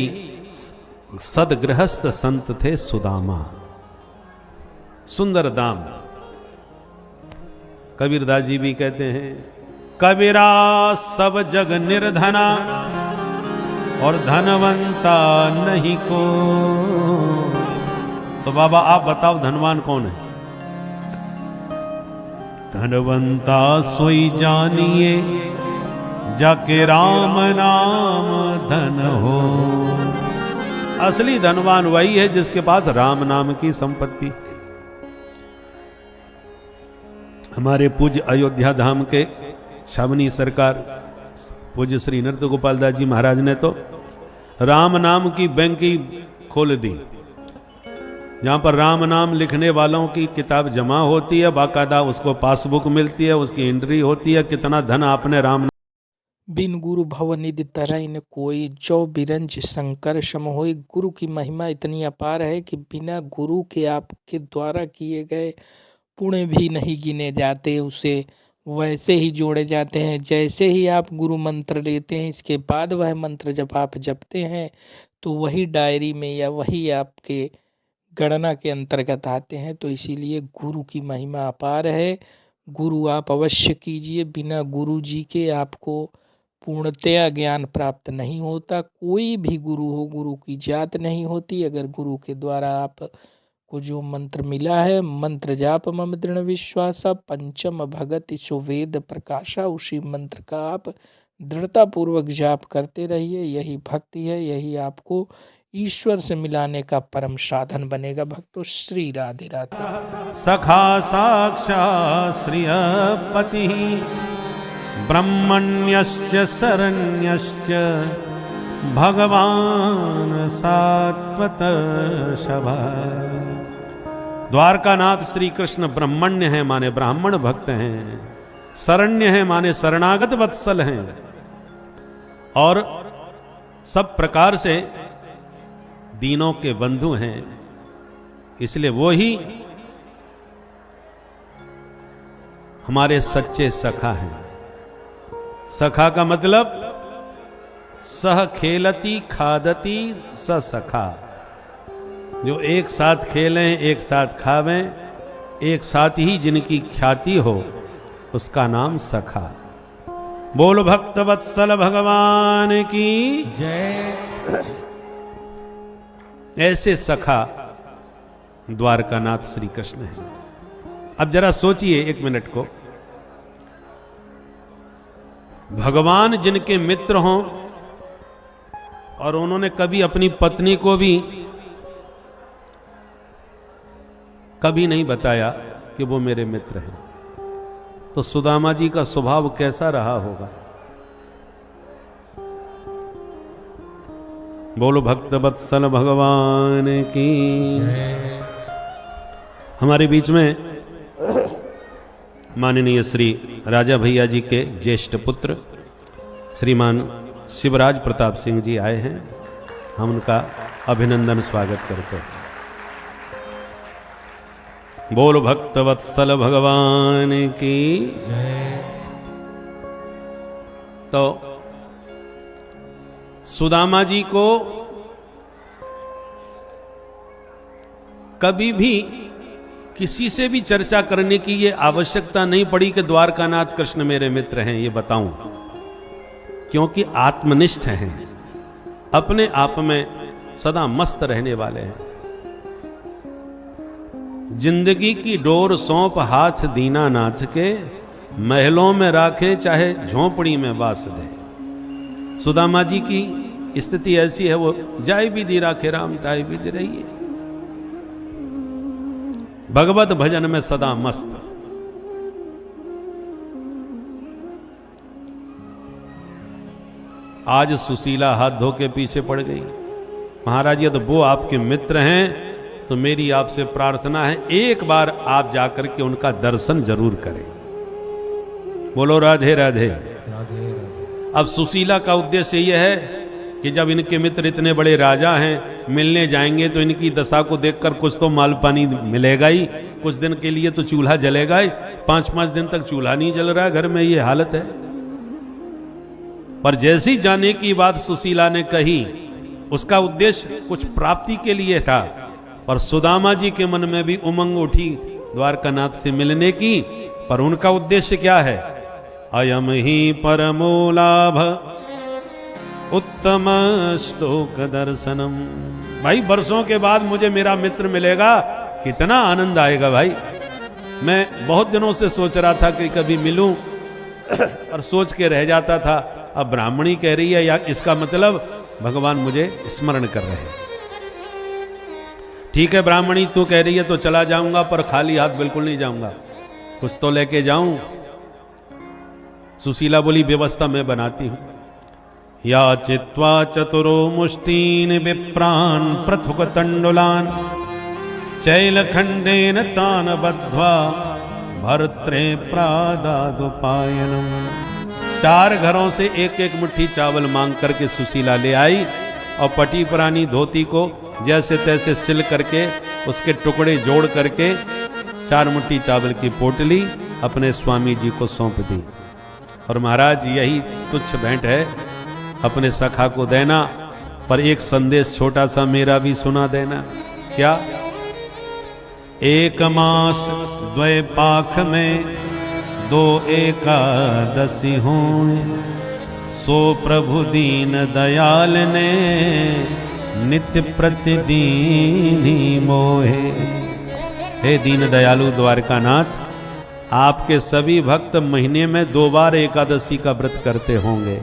सदगृहस्थ संत थे सुदामा, सुंदर दाम। कबीरदास जी भी कहते हैं कबीरा सब जग निर्धना और धनवंता नहीं को। तो बाबा आप बताओ धनवान कौन है? धनवंता सोई जानिए जाके राम नाम धन हो। असली धनवान वही है जिसके पास राम नाम की संपत्ति। हमारे पूज्य अयोध्या धाम के छावनी सरकार पूज्य श्री नृत्य गोपाल दास जी महाराज ने तो राम नाम की बैंक ही खोल दी, जहां पर राम नाम लिखने वालों की किताब जमा होती है, बाकायदा उसको पासबुक मिलती है, उसकी एंट्री होती है कितना धन आपने राम। बिन गुरु भव निधि तरई न कोई, जो बिरंज शंकर सम होई। गुरु की महिमा इतनी अपार है कि बिना गुरु के आपके द्वारा किए गए पुण्य भी नहीं गिने जाते, उसे वैसे ही जोड़े जाते हैं जैसे ही आप गुरु मंत्र लेते हैं। इसके बाद वह मंत्र जब आप जपते हैं तो वही डायरी में या वही आपके गणना के अंतर्गत आते हैं। तो इसीलिए गुरु की महिमा अपार है। गुरु आप अवश्य कीजिए, बिना गुरु जी के आपको पूर्णतया ज्ञान प्राप्त नहीं होता। कोई भी गुरु हो, गुरु की जात नहीं होती। अगर गुरु के द्वारा आप को जो मंत्र मिला है, मंत्र जाप मम दृढ़ विश्वासा पंचम भगत सुवेद प्रकाशा, उसी मंत्र का आप दृढ़ता पूर्वक जाप करते रहिए। यही भक्ति है, यही आपको ईश्वर से मिलाने का परम साधन बनेगा। भक्तों श्री राधे राधे। सखा साक्षात् श्रियपति ब्रह्मण्यश्च शरण्यश्च भगवान सात्वत सभा। द्वारकानाथ श्री कृष्ण ब्रह्मण्य हैं माने ब्राह्मण भक्त हैं, शरण्य हैं माने शरणागत वत्सल हैं, और सब प्रकार से दीनों के बंधु हैं। इसलिए वो ही हमारे सच्चे सखा हैं। सखा का मतलब सह खेलती खादती स सखा, जो एक साथ खेलें, एक साथ खावें, एक साथ ही जिनकी ख्याति हो, उसका नाम सखा। बोल भक्त वत्सल भगवान की जय। ऐसे सखा द्वारकानाथ श्री कृष्ण है। अब जरा सोचिए एक मिनट को, भगवान जिनके मित्र हों और उन्होंने कभी अपनी पत्नी को भी कभी नहीं बताया कि वो मेरे मित्र हैं, तो सुदामा जी का स्वभाव कैसा रहा होगा? बोलो भक्त वत्सल भगवान की। हमारे बीच में माननीय श्री राजा भैया जी के ज्येष्ठ पुत्र श्रीमान शिवराज प्रताप सिंह जी आए हैं। हम उनका अभिनंदन स्वागत करते हैं। बोल भक्त वत्सल भगवान की जय। तो सुदामा जी को कभी भी किसी से भी चर्चा करने की ये आवश्यकता नहीं पड़ी कि द्वारकानाथ कृष्ण मेरे मित्र हैं, ये बताऊं, क्योंकि आत्मनिष्ठ हैं, अपने आप में सदा मस्त रहने वाले हैं। जिंदगी की डोर सौंप हाथ दीनानाथ के, महलों में राखे चाहे झोंपड़ी में वास दे। सुदामा जी की स्थिति ऐसी है, वो जाय भी दी राखे राम ताय भी दी रही है, भगवत भजन में सदा मस्त। आज सुशीला हाथ धो के पीछे पड़ गई। महाराज ये तो वो आपके मित्र हैं, तो मेरी आपसे प्रार्थना है एक बार आप जाकर के उनका दर्शन जरूर करें। बोलो राधे राधे। राधे राधे। अब सुशीला का उद्देश्य यह है कि जब इनके मित्र इतने बड़े राजा हैं, मिलने जाएंगे तो इनकी दशा को देखकर कुछ तो माल पानी मिलेगा ही, कुछ दिन के लिए तो चूल्हा जलेगा ही। 5-5 दिन तक चूल्हा नहीं जल रहा घर में, ये हालत है। पर जैसी जाने की बात सुशीला ने कही, उसका उद्देश्य कुछ प्राप्ति के लिए था, पर सुदामा जी के मन में भी उमंग उठी द्वारकानाथ से मिलने की। पर उनका उद्देश्य क्या है? अयम ही परमो लाभ उत्तम श्लोक दर्शनम। भाई वर्षों के बाद मुझे मेरा मित्र मिलेगा, कितना आनंद आएगा भाई। मैं बहुत दिनों से सोच रहा था कि कभी मिलूं और सोच के रह जाता था। अब ब्राह्मणी कह रही है, या इसका मतलब भगवान मुझे स्मरण कर रहे हैं। ठीक है ब्राह्मणी, तू कह रही है तो चला जाऊंगा, पर खाली हाथ बिल्कुल नहीं जाऊंगा, कुछ तो लेके जाऊं। सुशीला बोली व्यवस्था मैं बनाती हूं। या चित्वा चतुरो मुष्टीन विप्रान पृथुक तंडुलान चैलखंडेन तान बद्ध्वा भर्त्रे प्रादादुपायनम। 4 घरों से एक एक मुट्ठी चावल मांग करके सुशीला ले आई, और पटी पुरानी धोती को जैसे तैसे सिल करके उसके टुकड़े जोड़ करके 4 मुट्ठी चावल की पोटली अपने स्वामी जी को सौंप दी। और महाराज यही तुच्छ भेंट है, अपने सखा को देना, पर एक संदेश छोटा सा मेरा भी सुना देना। क्या? 1 मास 2 पाख में 2 एकादशी हों, सो प्रभु दीन दयाल ने नित्य प्रतिदीन ही मोहे। हे दीन दयालु द्वारकानाथ, आपके सभी भक्त महीने में 2 बार एकादशी का व्रत करते होंगे,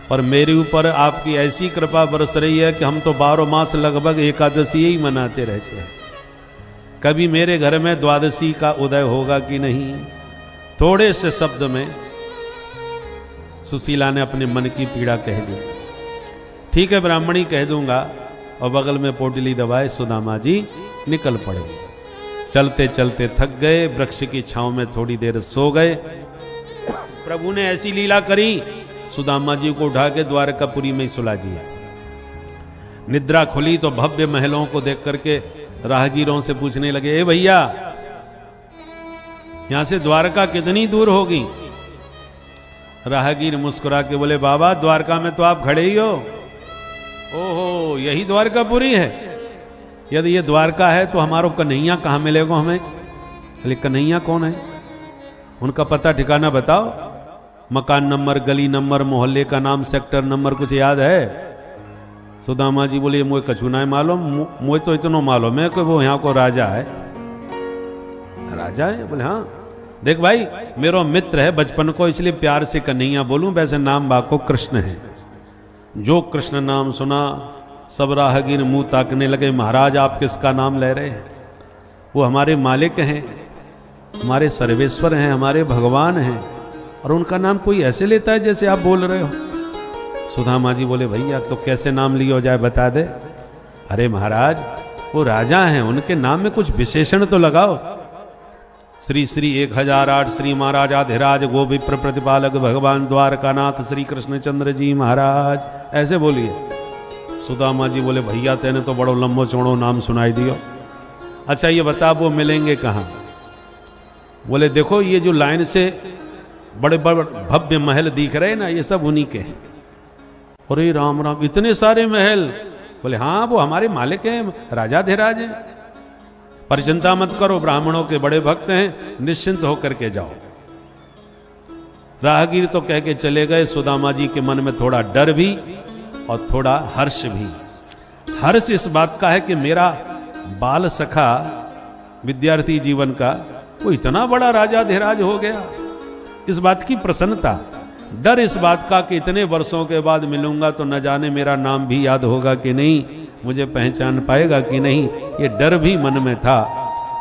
पर मेरे ऊपर आपकी ऐसी कृपा बरस रही है कि हम तो 12 मास लगभग एकादशी ही मनाते रहते हैं। कभी मेरे घर में द्वादशी का उदय होगा कि नहीं? थोड़े से शब्द में सुशीला ने अपने मन की पीड़ा कह दी। ठीक है ब्राह्मणी, कह दूंगा। और बगल में पोटली दबाए सुदामा जी निकल पड़े। चलते चलते थक गए, वृक्ष की छांव में थोड़ी देर सो गए। प्रभु ने ऐसी लीला करी, सुदामा जी को उठा के द्वारकापुरी में ही सुला दिया। निद्रा खुली तो भव्य महलों को देख करके राहगीरों से पूछने लगे, ए भैया यहां से द्वारका कितनी दूर होगी? राहगीर मुस्कुरा के बोले, बाबा द्वारका में तो आप खड़े ही हो। ओहो, यही द्वारकापुरी है? यदि ये द्वारका है तो हमारो कन्हैया कहाँ मिलेगा हमें? अरे कन्हैया कौन है? उनका पता ठिकाना बताओ, मकान नंबर, गली नंबर, मोहल्ले का नाम, सेक्टर नंबर कुछ याद है? सुदामा जी बोले, मुझे कछु ना मालूम, मुझे तो इतना मालूम है कि वो यहाँ को राजा है। राजा है? बोले हाँ। देख भाई, मेरा मित्र है बचपन को, इसलिए प्यार से कन्हैया बोलूं, वैसे नाम बाको कृष्ण है। जो कृष्ण नाम सुना सब राहगीर मुंह ताकने लगे। महाराज आप किसका नाम ले रहे हैं? वो हमारे मालिक हैं, हमारे सर्वेश्वर हैं, हमारे भगवान हैं, और उनका नाम कोई ऐसे लेता है जैसे आप बोल रहे हो। सुदामा जी बोले, भैया तो कैसे नाम लिया जाए बता दे। अरे महाराज वो राजा हैं, उनके नाम में कुछ विशेषण तो लगाओ। श्री श्री 1008 श्री महाराज आधिराज गोविप्र प्रतिपालक भगवान द्वारकानाथ श्री कृष्णचंद्र जी महाराज, ऐसे बोलिए। सुदामा जी बोले भैया तेने तो बड़ो लंबो चौड़ो नाम सुनाई दियो। अच्छा ये बता वो मिलेंगे कहाँ? बोले देखो ये जो लाइन से बड़े बड़े भव्य महल दिख रहे हैं ना, ये सब उन्हीं के हैं। अरे राम राम, इतने सारे महल? बोले हाँ वो हमारे मालिक हैं, राजाधिराज हैं। पर चिंता मत करो, ब्राह्मणों के बड़े भक्त हैं, निश्चिंत होकर के जाओ। राहगीर तो कह के चले गए। सुदामा जी के मन में थोड़ा डर भी और थोड़ा हर्ष भी। हर्ष इस बात का है कि मेरा बाल सखा विद्यार्थी जीवन का वो इतना बड़ा राजाधिराज हो गया, इस बात की प्रसन्नता। डर इस बात का कि इतने वर्षों के बाद मिलूंगा तो न जाने मेरा नाम भी याद होगा कि नहीं, मुझे पहचान पाएगा कि नहीं, ये डर भी मन में था।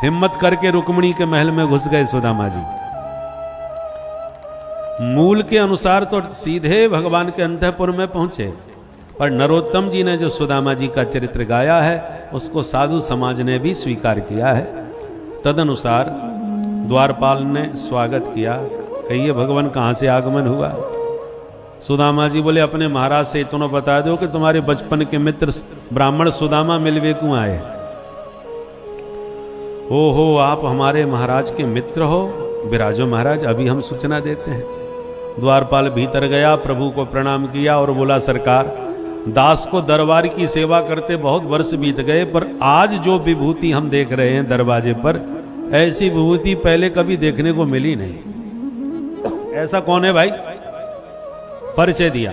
हिम्मत करके रुक्मिणी के महल में घुस गए सुदामा जी। मूल के अनुसार तो सीधे भगवान के अंतःपुर में पहुंचे, पर नरोत्तम जी ने जो सुदामा जी का चरित्र गाया है उसको साधु समाज ने भी स्वीकार किया है। तदनुसार द्वारपाल ने स्वागत किया। कहिए भगवान कहाँ से आगमन हुआ? सुदामा जी बोले अपने महाराज से इतना बता दो कि तुम्हारे बचपन के मित्र ब्राह्मण सुदामा मिलवे क्यों आए। ओहो आप हमारे महाराज के मित्र हो, विराजो महाराज, अभी हम सूचना देते हैं। द्वारपाल भीतर गया, प्रभु को प्रणाम किया और बोला सरकार, दास को दरबार की सेवा करते बहुत वर्ष बीत गए, पर आज जो विभूति हम देख रहे हैं दरवाजे पर, ऐसी विभूति पहले कभी देखने को मिली नहीं। ऐसा कौन है भाई? परिचय दिया।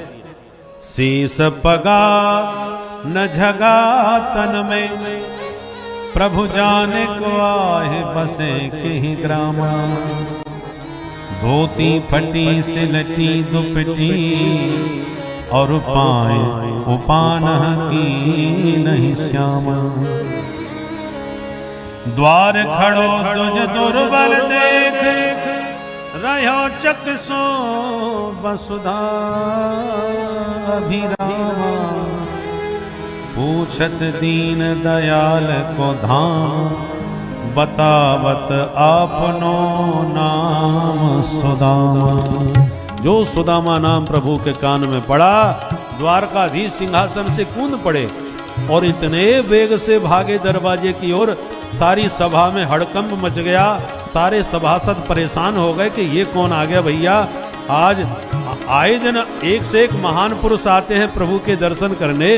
शीस पगा न झगा तन में, प्रभु जाने को आए बसे के ही ग्रामा। धोती फटी सिलटी दुपटी, और पाए उपान की नहीं श्यामा। द्वार खड़ो तुझ दुर्बल देख, रहो चकसो वसुधा अभिरामा। पूछत दीन दयाल को धाम, बतावत आपनो नाम सुदामा। जो सुदामा नाम प्रभु के कान में पड़ा, द्वारकाधीश सिंहासन से कूद पड़े और इतने वेग से भागे दरवाजे की ओर, सारी सभा में हड़कंप मच गया। सारे सभासद परेशान हो गए कि ये कौन आ गया भैया। आज आए दिन एक से एक महान पुरुष आते हैं प्रभु के दर्शन करने,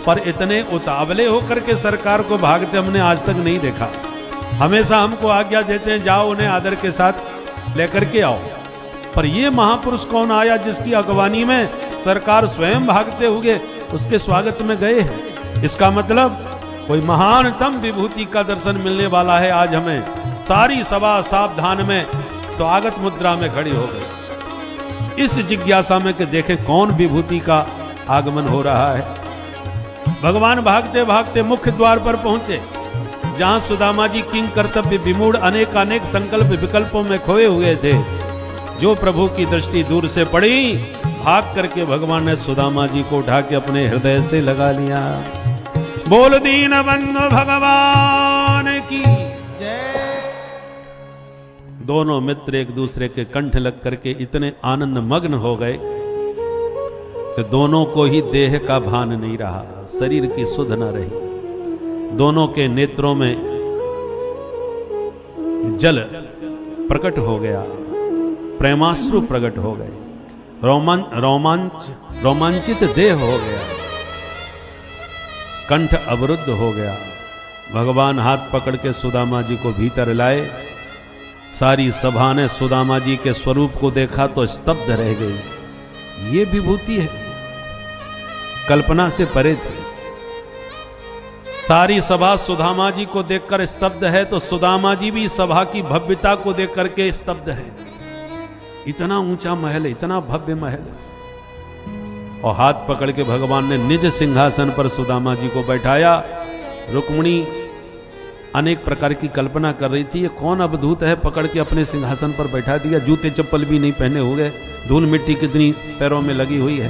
पर इतने उतावले होकर के सरकार को भागते हमने आज तक नहीं देखा। हमेशा हमको आज्ञा देते हैं जाओ उन्हें आदर के साथ लेकर के आओ, पर ये महापुरुष कौन आया जिसकी अगवानी में सरकार स्वयं भागते हुए उसके स्वागत में गए हैं। इसका मतलब कोई महानतम विभूति का दर्शन मिलने वाला है आज हमें। सारी सभा सावधान में स्वागत मुद्रा में खड़ी हो गई, इस जिज्ञासा में कि देखें कौन विभूति का आगमन हो रहा है। भगवान भागते भागते मुख्य द्वार पर पहुंचे, जहां सुदामा जी किंग कर्तव्य विमूढ़ अनेक संकल्प विकल्पों में खोए हुए थे। जो प्रभु की दृष्टि दूर से पड़ी, भाग करके भगवान ने सुदामा जी को उठा के अपने हृदय से लगा लिया। बोल दीन बंधु भगवान की जय। दोनों मित्र एक दूसरे के कंठ लग करके इतने आनंद मग्न हो गए कि दोनों को ही देह का भान नहीं रहा, शरीर की सुध न रही। दोनों के नेत्रों में जल प्रकट हो गया, प्रेमाश्रु प्रकट हो गए, रोमांचित देह हो गया, कंठ अवरुद्ध हो गया। भगवान हाथ पकड़ के सुदामा जी को भीतर लाए। सारी सभा ने सुदामा जी के स्वरूप को देखा तो स्तब्ध रह गई। ये विभूति है, कल्पना से परे थी। सारी सभा सुदामा जी को देखकर स्तब्ध है, तो सुदामा जी भी सभा की भव्यता को देख करके स्तब्ध है। इतना ऊंचा महल, इतना भव्य महल। और हाथ पकड़ के भगवान ने निज सिंहासन पर सुदामा जी को बैठाया। रुक्मिणी अनेक प्रकार की कल्पना कर रही थी, ये कौन अवधूत है, पकड़ के अपने सिंहासन पर बैठा दिया। जूते चप्पल भी नहीं पहने हुए, धूल मिट्टी कितनी पैरों में लगी हुई है।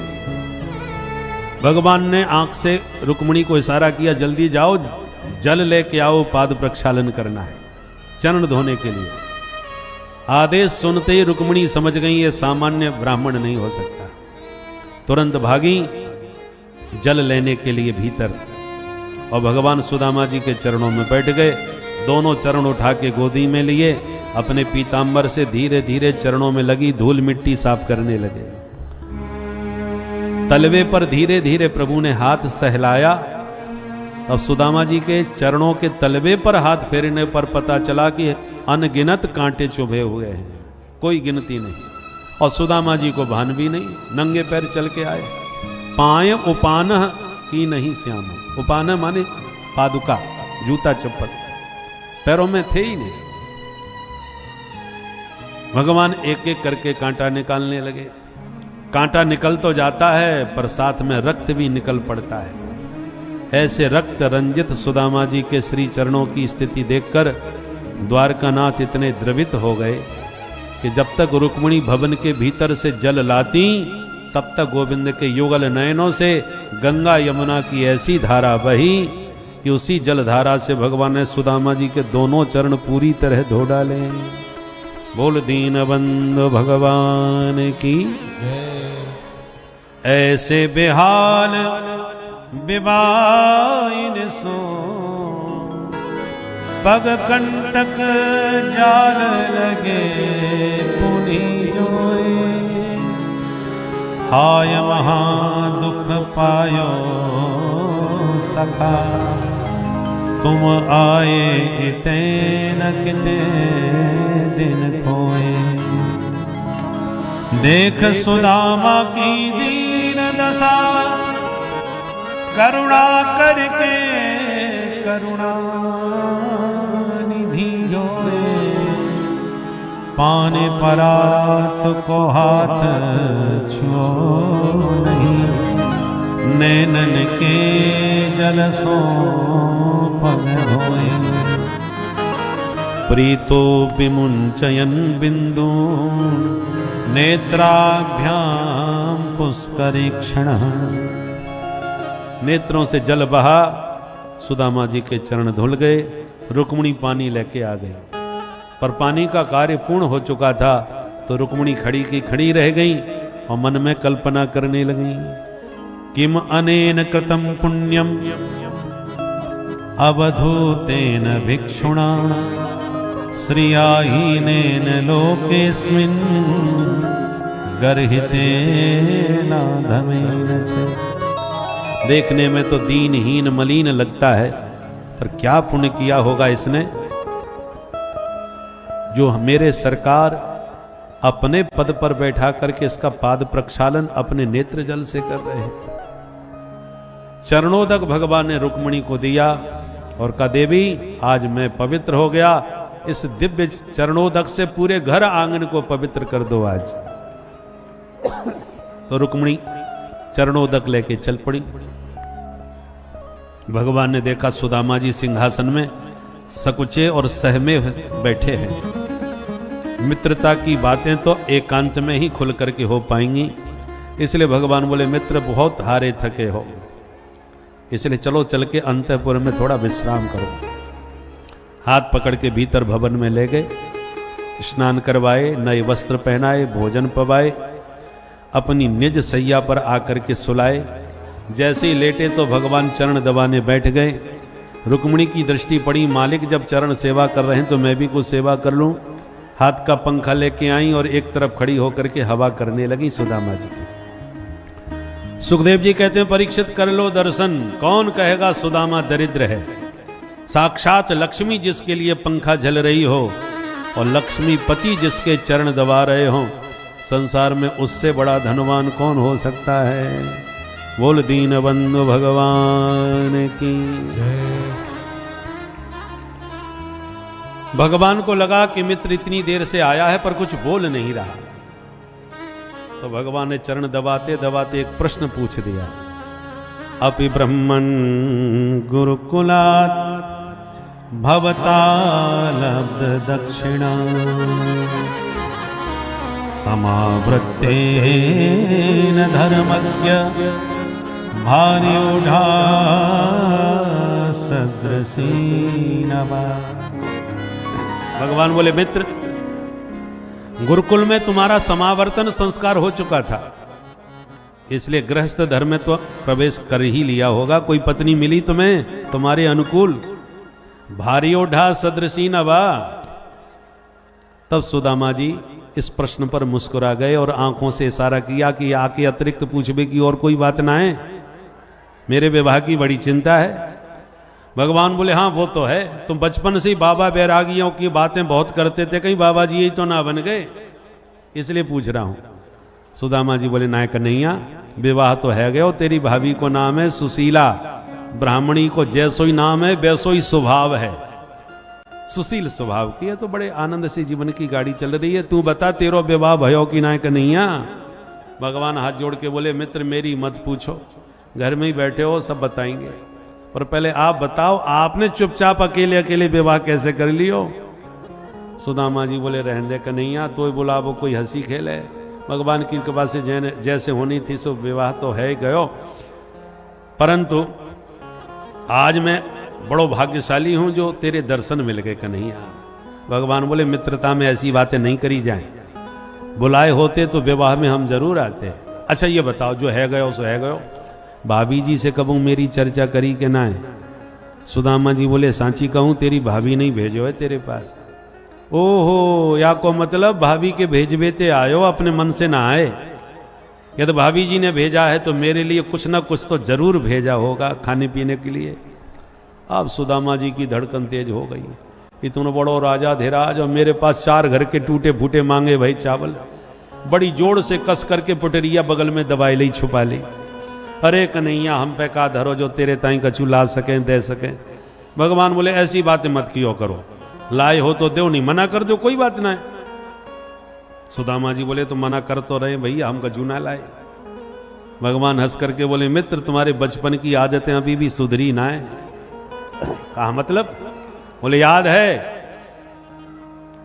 भगवान ने आंख से रुक्मिणी को इशारा किया, जल्दी जाओ, जल लेके आओ, पाद प्रक्षालन करना है, चरण धोने के लिए। आदेश सुनते ही रुक्मिणी समझ गई ये सामान्य ब्राह्मण नहीं हो सकता। तुरंत भागी जल लेने के लिए भीतर, और भगवान सुदामा जी के चरणों में बैठ गए। दोनों चरण उठा के गोदी में लिए, अपने पीतांबर से धीरे धीरे चरणों में लगी धूल मिट्टी साफ करने लगे। तलवे पर धीरे धीरे प्रभु ने हाथ सहलाया। अब सुदामा जी के चरणों के तलवे पर हाथ फेरने पर पता चला कि अनगिनत कांटे चुभे हुए हैं, कोई गिनती नहीं। और सुदामा जी को भान भी नहीं, नंगे पैर चल के आए। पाए उपान की नहीं श्याम, उपान माने पादुका, जूता चप्पल, पैरों में थे ही नहीं। भगवान एक एक करके कांटा निकालने लगे। कांटा निकल तो जाता है पर साथ में रक्त भी निकल पड़ता है। ऐसे रक्त रंजित सुदामा जी के श्री चरणों की स्थिति देखकर द्वारकानाथ इतने द्रवित हो गए कि जब तक रुक्मिणी भवन के भीतर से जल लाती, तब तक गोविंद के युगल नयनों से गंगा यमुना की ऐसी धारा बही कि उसी जल धारा से भगवान ने सुदामा जी के दोनों चरण पूरी तरह धो डाले। बोल दीन बंधु भगवान की ऐसे बेहाल बिबाइन सो पग कंटक जाल लगे पुनि जोए। हाय महा दुख पायो सखा तुम आए तैन किते दिन खोए। देख सुदामा की दीन दशा करुणा करके करुणा निधि रोए। पाने परात को हाथ छुओ नहीं, नैनन के जल सो पग होए। प्रीतो विमुंचयन बिंदु नेत्राभ्याम पुष्करीक्षण। नेत्रों से जल बहा, सुदामा जी के चरण धुल गए। रुक्मिणी पानी लेके आ गई, पर पानी का कार्य पूर्ण हो चुका था तो रुक्मिणी खड़ी की खड़ी रह गई और मन में कल्पना करने लगी। किम अनेन कृतम पुण्यम अवधूतेन भिक्षुणा श्रियाहीनेन लोकेस्मिन् गर्हितेन धमेन च। देखने में तो दीनहीन मलिन लगता है, पर क्या पुण्य किया होगा इसने जो मेरे सरकार अपने पद पर बैठा करके इसका पाद प्रक्षालन अपने नेत्र जल से कर रहे हैं। चरणोदक भगवान ने रुक्मिणी को दिया और कहा देवी आज मैं पवित्र हो गया, इस दिव्य चरणोदक से पूरे घर आंगन को पवित्र कर दो आज। तो रुक्मिणी चरणोदक लेके चल पड़ी। भगवान ने देखा सुदामा जी सिंहासन में सकुचे और सहमे बैठे हैं। मित्रता की बातें तो एकांत में ही खुल करके हो पाएंगी, इसलिए भगवान बोले मित्र बहुत हारे थके हो, इसलिए चलो चल के अंतःपुर में थोड़ा विश्राम करो। हाथ पकड़ के भीतर भवन में ले गए, स्नान करवाए, नए वस्त्र पहनाए, भोजन पवाए, अपनी निज सैया पर आकर के सुलाए। जैसे ही लेटे तो भगवान चरण दबाने बैठ गए। रुक्मिणी की दृष्टि पड़ी, मालिक जब चरण सेवा कर रहे हैं तो मैं भी कुछ सेवा कर लूं। हाथ का पंखा लेके आई और एक तरफ खड़ी होकर के हवा करने लगी सुदामा जी की। सुखदेव जी कहते हैं परीक्षित कर लो दर्शन, कौन कहेगा सुदामा दरिद्र है। साक्षात लक्ष्मी जिसके लिए पंखा झल रही हो और लक्ष्मी पति जिसके चरण दबा रहे हो, संसार में उससे बड़ा धनवान कौन हो सकता है। बोल दीन बंधु भगवान की। भगवान को लगा कि मित्र इतनी देर से आया है पर कुछ बोल नहीं रहा, तो भगवान ने चरण दबाते दबाते एक प्रश्न पूछ दिया। अपि ब्रह्मन् गुरुकुलात् भवता लब्ध दक्षिणा समावृत्तेन धर्मज्ञ भार्योढ़ा सदृशी नवा। भगवान बोले मित्र गुरुकुल में तुम्हारा समावर्तन संस्कार हो चुका था, इसलिए गृहस्थ धर्म में तो प्रवेश कर ही लिया होगा। कोई पत्नी मिली तुम्हें तुम्हारे अनुकूल, भारी ओढ़ा सदृशी नवा। तब सुदामा जी इस प्रश्न पर मुस्कुरा गए और आंखों से इशारा किया कि आके अतिरिक्त पूछबे की और कोई बात ना है, मेरे विवाह की बड़ी चिंता है। भगवान बोले हाँ वो तो है, तुम बचपन से ही बाबा बैरागियों की बातें बहुत करते थे, कहीं बाबा जी यही तो ना बन गए, इसलिए पूछ रहा हूं। सुदामा जी बोले नायक कन्हैया, विवाह तो है गयो, तेरी भाभी को नाम है सुशीला, ब्राह्मणी को जैसो ही नाम है वैसो ही स्वभाव है, सुशील स्वभाव की है, तो बड़े आनंद से जीवन की गाड़ी चल रही है। तू बता तेरो विवाह भयो कि नायक कन्हैया। भगवान हाथ जोड़ के बोले मित्र मेरी मत पूछो, घर में ही बैठे हो सब बताएंगे, पर पहले आप बताओ आपने चुपचाप अकेले अकेले विवाह कैसे कर लियो। सुदामा जी बोले रहने दे कन्हैया, तो बोला वो कोई हंसी खेल है, भगवान की कृपा से जैसे होनी थी सो विवाह तो है गयो, परंतु आज मैं बड़ो भाग्यशाली हूं जो तेरे दर्शन मिल गए कन्हैया। भगवान बोले मित्रता में ऐसी बातें नहीं करी जाएं, बुलाए होते तो विवाह में हम जरूर आते। अच्छा ये बताओ जो है गयो सो है गयो, भाभी जी से कबू मेरी चर्चा करी के ना है। सुदामा जी बोले सांची कहूं तेरी भाभी नहीं भेजो है तेरे पास। ओहो या को मतलब भाभी के भेजबे ते आयो, अपने मन से ना आए। यदि भाभी जी ने भेजा है तो मेरे लिए कुछ ना कुछ तो जरूर भेजा होगा खाने पीने के लिए। अब सुदामा जी की धड़कन तेज हो गई, इतना बड़ो राजा धीराज और मेरे पास 4 घर के टूटे फूटे मांगे भाई चावल, बड़ी जोड़ से कस करके पुटरिया बगल में दबाई ली छुपा ली। अरे कन्हैया हम पे का धरो जो तेरे ताई कछु ला सकें दे सकें। भगवान बोले ऐसी बातें मत कियो करो, लाए हो तो दो, नहीं मना कर दो कोई बात ना है। सुदामा जी बोले तो मना कर तो रहे भैया, हम कछु ना लाए। भगवान हंस करके बोले मित्र तुम्हारे बचपन की आदतें अभी भी सुधरी ना है। कहा मतलब? बोले याद है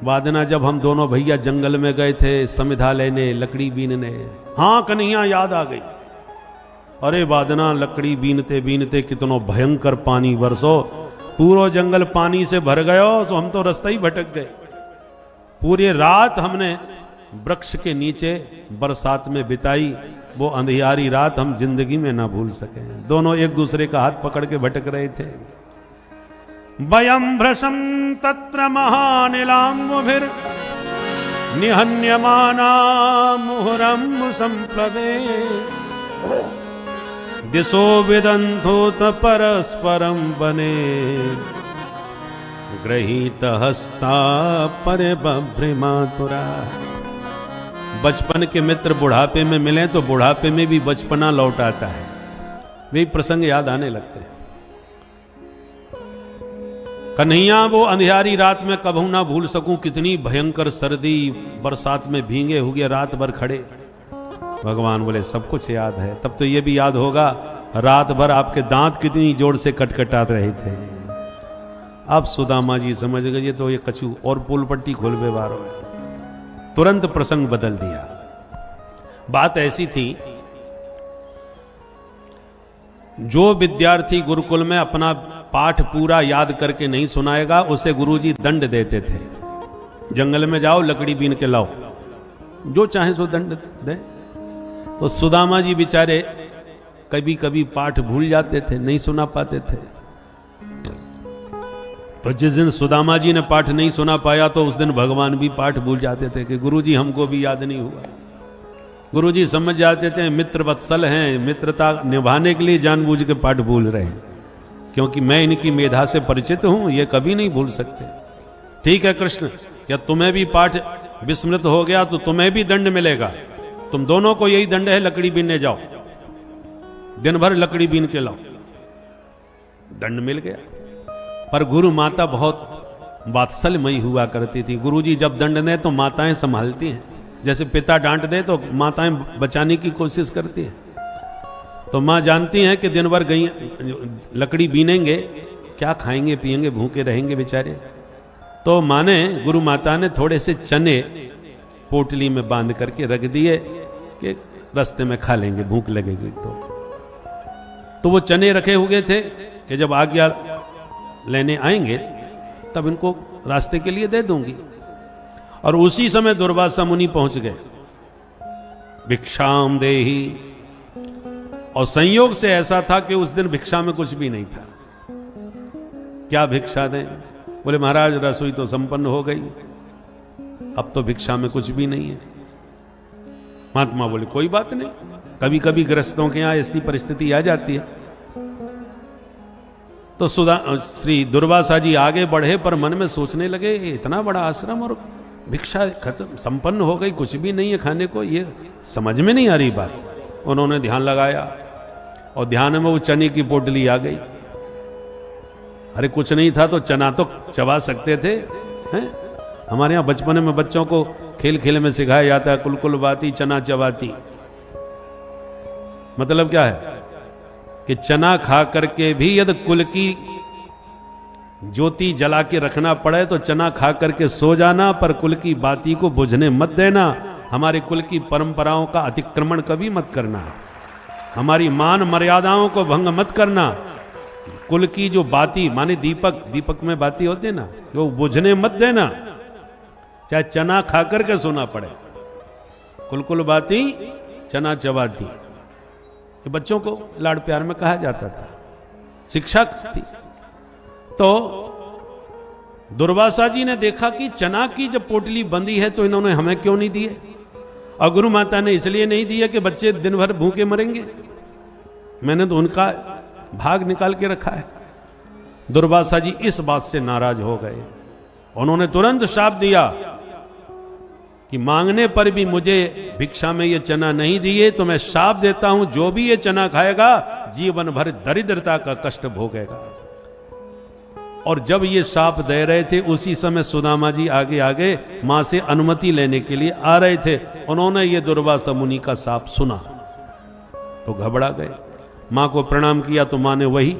वादना जब हम दोनों भैया जंगल में गए थे समिधा लेने लकड़ी बीनने। हाँ कन्हैया याद आ गई। अरे वादना लकड़ी बीनते बीनते कितनो भयंकर पानी बरसो, पूरा जंगल पानी से भर गयो, तो हम तो रास्ता ही भटक गए। पूरी रात हमने वृक्ष के नीचे बरसात में बिताई, वो अंधियारी रात हम जिंदगी में ना भूल सके। दोनों एक दूसरे का हाथ पकड़ के भटक रहे थे। वयं भ्रशं तत्र महानिलाम्बुभिर निहन्यमाना मुहुरं संप्लवे दिशो विदन्धोत परस्परं बने गृहीत हस्ता परे बभ्रिमातुरा। बचपन के मित्र बुढ़ापे में मिले तो बुढ़ापे में भी बचपना लौट आता है, वे प्रसंग याद आने लगते हैं। कन्हैया वो अंधियारी रात में कबहू ना भूल सकूं, कितनी भयंकर सर्दी, बरसात में भींगे हुए रात भर खड़े। भगवान बोले सब कुछ याद है, तब तो ये भी याद होगा रात भर आपके दांत कितनी जोर से कटकटा रहे थे। अब सुदामा जी समझ गए तो ये कछु और पुल पट्टी खोल बेवारो है, तुरंत प्रसंग बदल दिया। बात ऐसी थी, जो विद्यार्थी गुरुकुल में अपना पाठ पूरा याद करके नहीं सुनाएगा उसे गुरुजी दंड देते थे। जंगल में जाओ लकड़ी बीन के लाओ, जो चाहे सो दंड दे। तो सुदामा जी बेचारे कभी कभी पाठ भूल जाते थे, नहीं सुना पाते थे। तो जिस दिन सुदामा जी ने पाठ नहीं सुना पाया तो उस दिन भगवान भी पाठ भूल जाते थे कि गुरुजी हमको भी याद नहीं हुआ। गुरुजी समझ जाते थे मित्र वत्सल हैं, मित्रता निभाने के लिए जानबूझ के पाठ भूल रहे हैं, क्योंकि मैं इनकी मेधा से परिचित हूं, ये कभी नहीं भूल सकते। ठीक है कृष्ण, या तुम्हें भी पाठ विस्मृत हो गया तो तुम्हें भी दंड मिलेगा, तुम दोनों को यही दंड है, लकड़ी बीनने जाओ, दिन भर लकड़ी बीन के लाओ। दंड मिल गया। पर गुरु माता बहुत वात्सल्यमयी हुआ करती थी। गुरुजी जब दंड दें तो माताएं संभालती हैं, जैसे पिता डांट दे तो माताएं बचाने की कोशिश करती हैं। तो माँ जानती हैं कि दिन भर गई लकड़ी बीनेंगे, क्या खाएंगे पिएंगे, भूखे रहेंगे बेचारे। तो माँ ने, गुरु माता ने थोड़े से चने पोटली में बांध करके रख दिए कि रास्ते में खा लेंगे, भूख लगेगी तो वो चने रखे हुए थे कि जब आज्ञा लेने आएंगे तब इनको रास्ते के लिए दे दूंगी। और उसी समय दुर्वासा मुनि पहुंच गए। भिक्षाम देहि, और संयोग से ऐसा था कि उस दिन भिक्षा में कुछ भी नहीं था। क्या भिक्षा दें? बोले महाराज रसोई तो संपन्न हो गई, अब तो भिक्षा में कुछ भी नहीं है। महात्मा बोले कोई बात नहीं, कभी कभी गृहस्थों के यहां ऐसी परिस्थिति आ जाती है। तो श्री दुर्वासा जी आगे बढ़े, पर मन में सोचने लगे इतना बड़ा आश्रम और भिक्षा खत्म संपन्न हो गई, कुछ भी नहीं है खाने को, ये समझ में नहीं आ रही बात। उन्होंने ध्यान लगाया और ध्यान में वो चने की पोटली आ गई। अरे कुछ नहीं था तो चना तो चबा सकते थे, हैं? हमारे यहाँ बचपन में बच्चों को खेल खेल में सिखाया जाता है कुलकुल बाती चना चबाती। मतलब क्या है कि चना खा करके भी यदि कुल की ज्योति जला के रखना पड़े तो चना खा करके सो जाना, पर कुल की बाती को बुझने मत देना। हमारे कुल की परंपराओं का अतिक्रमण कभी मत करना, हमारी मान मर्यादाओं को भंग मत करना। कुल की जो बाती माने दीपक में बाती होती है ना, वो बुझने मत देना, चाहे चना खा करके सोना पड़े। कुल बाती चना चबाती, ये बच्चों को लाड़ प्यार में कहा जाता था, शिक्षा थी। तो दुर्वासा जी ने देखा कि चना की जब पोटली बंदी है तो इन्होंने हमें क्यों नहीं दिए, और गुरु माता ने इसलिए नहीं दिया कि बच्चे दिन भर भूखे मरेंगे, मैंने तो उनका भाग निकाल के रखा है। दुर्वासा जी इस बात से नाराज हो गए। उन्होंने तुरंत शाप दिया कि मांगने पर भी मुझे भिक्षा में ये चना नहीं दिए तो मैं शाप देता हूं, जो भी ये चना खाएगा जीवन भर दरिद्रता का कष्ट भोगेगा। और जब ये शाप दे रहे थे उसी समय सुदामा जी आगे आगे मां से अनुमति लेने के लिए आ रहे थे। उन्होंने ये दुर्वासा मुनि का शाप सुना तो घबरा गए, मां को प्रणाम किया तो मां ने वही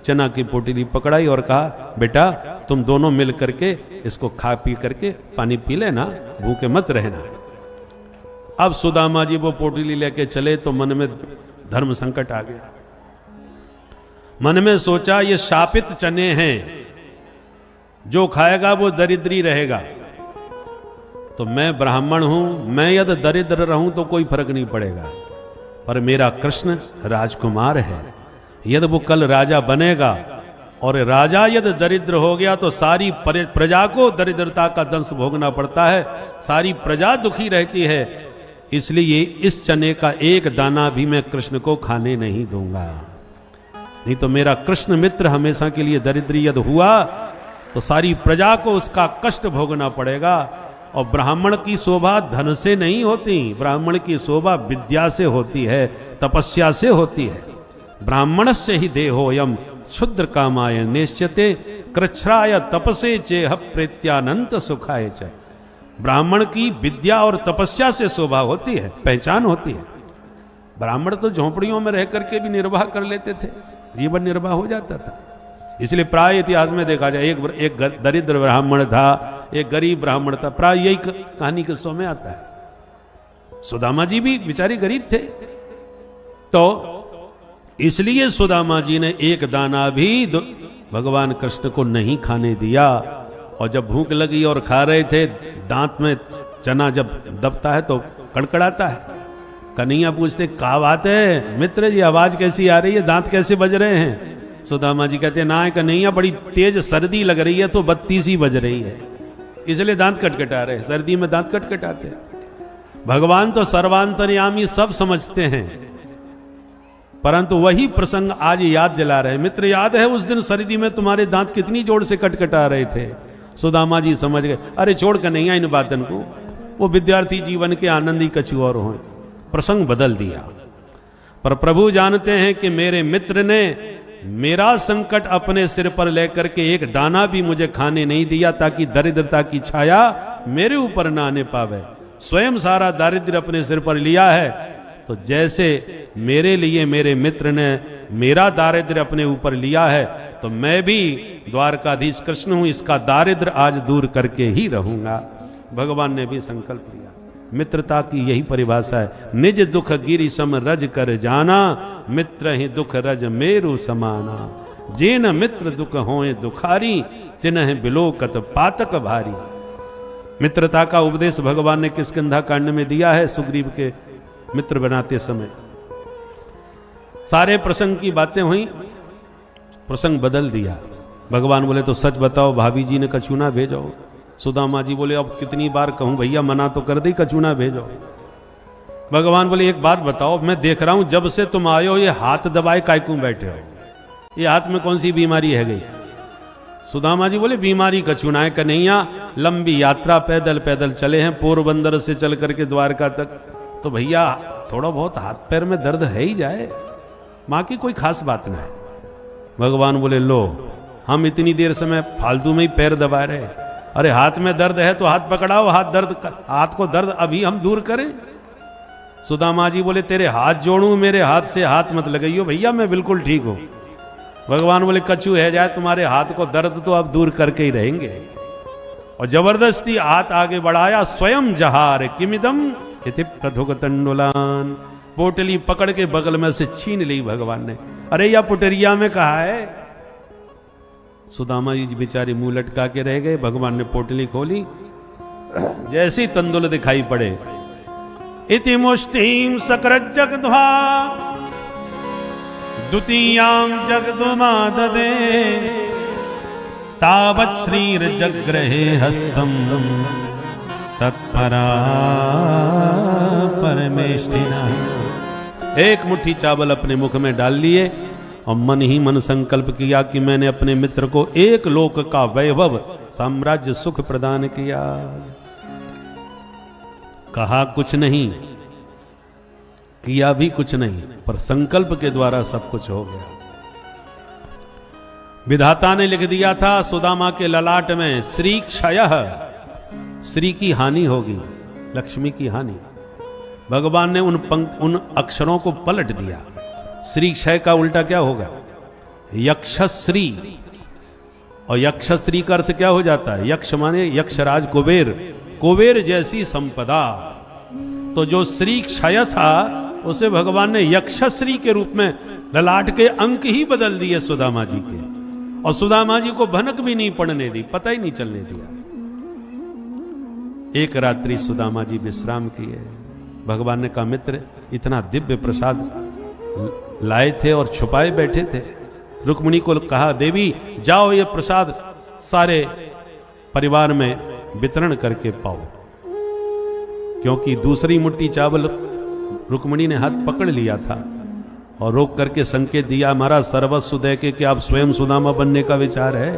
चना की पोटली पकड़ाई और कहा बेटा तुम दोनों मिल करके इसको खा पी करके पानी पी लेना, भूखे मत रहना। अब सुदामा जी वो पोटली लेके चले तो मन में धर्म संकट आ गया। मन में सोचा ये शापित चने हैं, जो खाएगा वो दरिद्री रहेगा। तो मैं ब्राह्मण हूं, मैं यदि दरिद्र रहूं तो कोई फर्क नहीं पड़ेगा, पर मेरा कृष्ण राजकुमार है, यदि वो कल राजा बनेगा और राजा यदि दरिद्र हो गया तो सारी प्रजा को दरिद्रता का दंश भोगना पड़ता है, सारी प्रजा दुखी रहती है। इसलिए इस चने का एक दाना भी मैं कृष्ण को खाने नहीं दूंगा, नहीं तो मेरा कृष्ण मित्र हमेशा के लिए दरिद्री यदि हुआ तो सारी प्रजा को उसका कष्ट भोगना पड़ेगा। और ब्राह्मण की शोभा धन से नहीं होती, ब्राह्मण की शोभा विद्या से होती है, तपस्या से होती है। ब्राह्मण से ही देहोयम क्षुद्र कामाय निश्चते कृच्छ्राय तपसे चेह प्रेत्यानंत सुखाय च। ब्राह्मण की विद्या और तपस्या से शोभा होती है, पहचान होती है। ब्राह्मण तो झोंपड़ियों में रह करके भी निर्वाह कर लेते थे, जीवन निर्वाह हो जाता था। इसलिए प्राय इतिहास में देखा जाए एक दरिद्र ब्राह्मण था, एक गरीब ब्राह्मण था, प्राय यही कहानी किस्सों में आता है। सुदामा जी भी बेचारे गरीब थे, तो इसलिए सुदामा जी ने एक दाना भी भगवान कृष्ण को नहीं खाने दिया। और जब भूख लगी और खा रहे थे, दांत में चना जब दबता है तो कड़कड़ाता है। कन्हैया पूछते क्या बात है मित्र जी, आवाज कैसी आ रही है, दांत कैसे बज रहे हैं? सुदामा जी कहते ना कन्हैया बड़ी तेज सर्दी लग रही है तो बत्ती सी बज रही है, इसलिए दांत कटकटा रहे, सर्दी में दांत कटकटाते। भगवान तो सर्वांतर्यामी सब समझते हैं, परंतु वही प्रसंग आज याद दिला रहे। मित्र याद है उस दिन सर्दी में तुम्हारे दांत कितनी जोर से कटकटा रहे थे? सुदामा जी समझ गए, अरे छोड़ कन्हैया इन बातन को, वो विद्यार्थी जीवन के आनंद ही कछु और हो। प्रसंग बदल दिया। पर प्रभु जानते हैं कि मेरे मित्र ने मेरा संकट अपने सिर पर लेकर के एक दाना भी मुझे खाने नहीं दिया, ताकि दरिद्रता की छाया मेरे ऊपर ना आने पावे। स्वयं सारा दारिद्र्य अपने सिर पर लिया है, तो जैसे मेरे लिए मेरे मित्र ने मेरा दारिद्र्य अपने ऊपर लिया है, तो मैं भी द्वारकाधीश कृष्ण हूं, इसका दारिद्र्य आज दूर करके ही रहूंगा। भगवान ने भी संकल्प लिया। मित्रता की यही परिभाषा है, निज दुख गिरि सम रज कर जाना, मित्र ही दुख रज मेरु समाना। जेन मित्र दुख होए दुखारी, तिनह बिलोकत पातक भारी। मित्रता का उपदेश भगवान ने किष्किंधा कांड में दिया है सुग्रीव के मित्र बनाते समय। सारे प्रसंग की बातें हुई, प्रसंग बदल दिया। भगवान बोले तो सच बताओ भाभी जी ने कछुना भेजो। सुदामा जी बोले अब कितनी बार कहूं भैया, मना तो कर दी, कछुना भेजो। भगवान बोले एक बात बताओ, मैं देख रहा हूं जब से तुम आए हो ये हाथ दबाए काय क्यों बैठे हो, ये हाथ में कौन सी बीमारी है गई? सुदामा जी बोले बीमारी कछुना है कन्हैया, लंबी यात्रा पैदल पैदल चले हैं, पोरबंदर से चल करके द्वारका तक, तो भैया थोड़ा बहुत हाथ पैर में दर्द है ही जाए, माँ की कोई खास बात ना है। भगवान बोले लो, हम इतनी देर से मैं फालतू में ही पैर दबा रहे, अरे हाथ में दर्द है तो हाथ पकड़ाओ, हाथ को दर्द अभी हम दूर करें। सुदामा जी बोले तेरे हाथ जोड़ूं, मेरे हाथ से हाथ मत लगाइयो भैया, मैं बिल्कुल ठीक हूं। भगवान बोले कछु है जाए, तुम्हारे हाथ को दर्द तो अब दूर करके ही रहेंगे। और जबरदस्ती हाथ आगे बढ़ाया, स्वयं जहार किमिदम इति प्रथुगतंडुलान, पोटली पकड़ के बगल में से छीन ली भगवान ने। अरे या पुटरिया में कहा है। सुदामा जी बेचारे मुंह लटका के रह गए। भगवान ने पोटली खोली, जैसी तंदुल दिखाई पड़े, इति मुष्टिम सकरज जगध्वा द्वितीयां जगदुमाददे तावत् श्रीर जग्रहे हस्तम तत्परा परमेष्ठिना। एक मुट्ठी चावल अपने मुख में डाल लिए और मन ही मन संकल्प किया कि मैंने अपने मित्र को एक लोक का वैभव साम्राज्य सुख प्रदान किया। कहा कुछ नहीं, किया भी कुछ नहीं, पर संकल्प के द्वारा सब कुछ हो गया। विधाता ने लिख दिया था सुदामा के ललाट में श्री क्षयः, श्री की हानि होगी, लक्ष्मी की हानि। भगवान ने उन अक्षरों को पलट दिया। श्री क्षय का उल्टा क्या होगा? यक्षश्री। और यक्षश्री का अर्थ क्या हो जाता है? यक्ष माने यक्षराज कुबेर, कुबेर जैसी संपदा। तो जो श्री क्षय था उसे भगवान ने यक्षश्री के रूप में ललाट के अंक ही बदल दिए सुदामा जी के, और सुदामा जी को भनक भी नहीं पड़ने दी, पता ही नहीं चलने दिया। एक रात्रि सुदामा जी विश्राम किए। भगवान ने कहा मित्र इतना दिव्य प्रसाद लाए थे और छुपाए बैठे थे। रुक्मिणी को कहा देवी जाओ ये प्रसाद सारे परिवार में वितरण करके पाओ, क्योंकि दूसरी मुट्ठी चावल रुक्मिणी ने हाथ पकड़ लिया था और रोक करके संकेत दिया हमारा सर्वस्व दे के कि आप स्वयं सुदामा बनने का विचार है।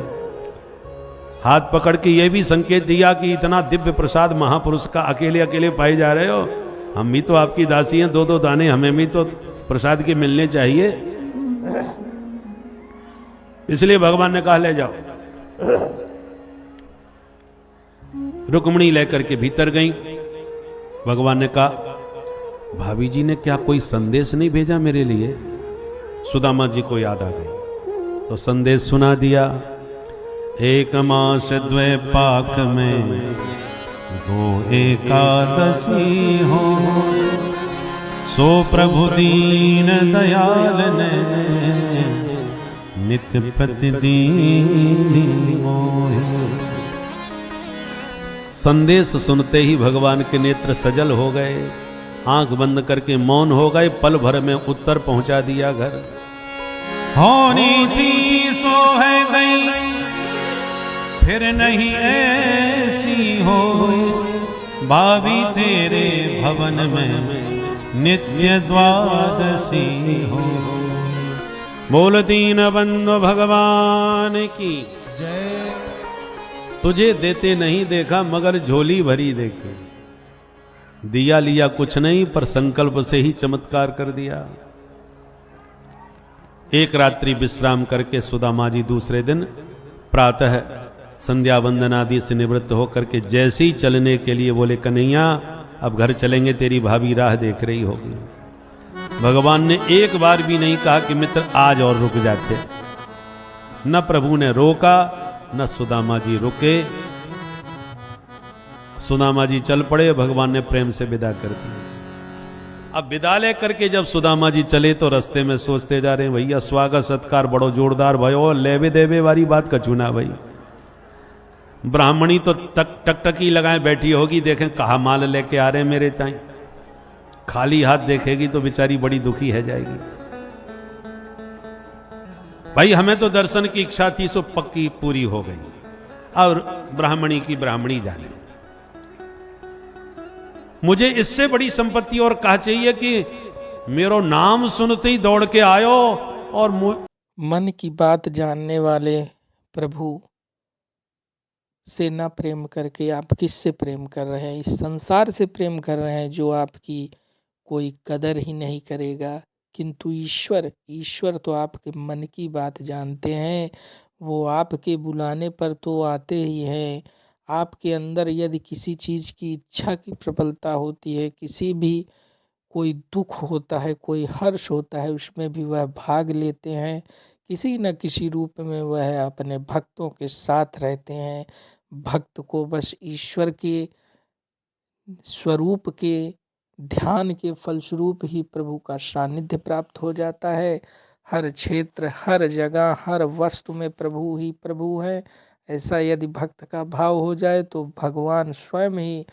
हाथ पकड़ के यह भी संकेत दिया कि इतना दिव्य प्रसाद महापुरुष का अकेले अकेले पाए जा रहे हो, हम भी तो आपकी दासी हैं, दो दो दाने हमें भी तो प्रसाद के मिलने चाहिए। इसलिए भगवान ने कहा ले जाओ। रुक्मिणी लेकर के भीतर गई। भगवान ने कहा भाभी जी ने क्या कोई संदेश नहीं भेजा मेरे लिए? सुदामा जी को याद आ गई तो संदेश सुना दिया। एक मास द्वै पाक में गो एकादशी हो, सो प्रभु दीन दयाल ने नित्य प्रतिदीनी मोहि। संदेश सुनते ही भगवान के नेत्र सजल हो गए, आंख बंद करके मौन हो गए। पल भर में उत्तर पहुंचा दिया घर। होनी थी सो है गई, फिर नहीं ऐसी हो, भाभी तेरे भवन में नित्य द्वादशी हो। बोल दीन बंधु भगवान की जय। तुझे देते नहीं देखा मगर झोली भरी देखी। दिया लिया कुछ नहीं पर संकल्प से ही चमत्कार कर दिया। एक रात्रि विश्राम करके सुदामा जी दूसरे दिन प्रातः संध्या वंदन आदि से निवृत्त होकर के जैसे ही चलने के लिए बोले कन्हैया अब घर चलेंगे, तेरी भाभी राह देख रही होगी। भगवान ने एक बार भी नहीं कहा कि मित्र आज और रुक जाते। न प्रभु ने रोका न सुदामा जी रुके। सुदामा जी चल पड़े, भगवान ने प्रेम से विदा कर दिया। अब विदा ले करके जब सुदामा जी चले तो रास्ते में सोचते जा रहे हैं भैया स्वागत सत्कार बड़ो जोरदार भयो, लेवे देवे वाली बात कचूना भाई। ब्राह्मणी तो टकटकी लगाए बैठी होगी, देखें कहा माल लेके आ रहे हैं मेरे ताई, खाली हाथ देखेगी तो बेचारी बड़ी दुखी है जाएगी। भाई हमें तो दर्शन की इच्छा थी सो पक्की पूरी हो गई, और ब्राह्मणी की ब्राह्मणी जाने। मुझे इससे बड़ी संपत्ति और कहा चाहिए कि मेरो नाम सुनते ही दौड़ के आयो। और मन की बात जानने वाले प्रभु से न प्रेम करके आप किससे प्रेम कर रहे हैं? इस संसार से प्रेम कर रहे हैं जो आपकी कोई कदर ही नहीं करेगा। किंतु ईश्वर तो आपके मन की बात जानते हैं, वो आपके बुलाने पर तो आते ही हैं। आपके अंदर यदि किसी चीज़ की इच्छा की प्रबलता होती है, किसी भी कोई दुख होता है, कोई हर्ष होता है, उसमें भी वह भाग लेते हैं। किसी न किसी रूप में वह अपने भक्तों के साथ रहते हैं। भक्त को बस ईश्वर के स्वरूप के ध्यान के फलस्वरूप ही प्रभु का सानिध्य प्राप्त हो जाता है। हर क्षेत्र, हर जगह, हर वस्तु में प्रभु ही प्रभु है। ऐसा यदि भक्त का भाव हो जाए तो भगवान स्वयं ही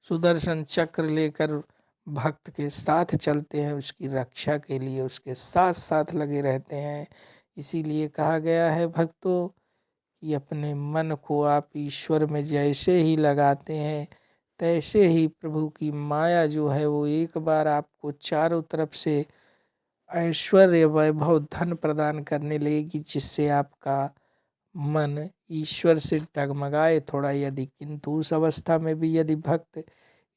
सुदर्शन चक्र लेकर भक्त के साथ चलते हैं, उसकी रक्षा के लिए उसके साथ साथ लगे रहते हैं। इसीलिए कहा गया है भक्तों कि अपने मन को आप ईश्वर में जैसे ही लगाते हैं, तैसे ही प्रभु की माया जो है वो एक बार आपको चारों तरफ से ऐश्वर्य, वैभव, धन प्रदान करने लगेगी, जिससे आपका मन ईश्वर से डगमगाए थोड़ा यदि। किंतु उस अवस्था में भी यदि भक्त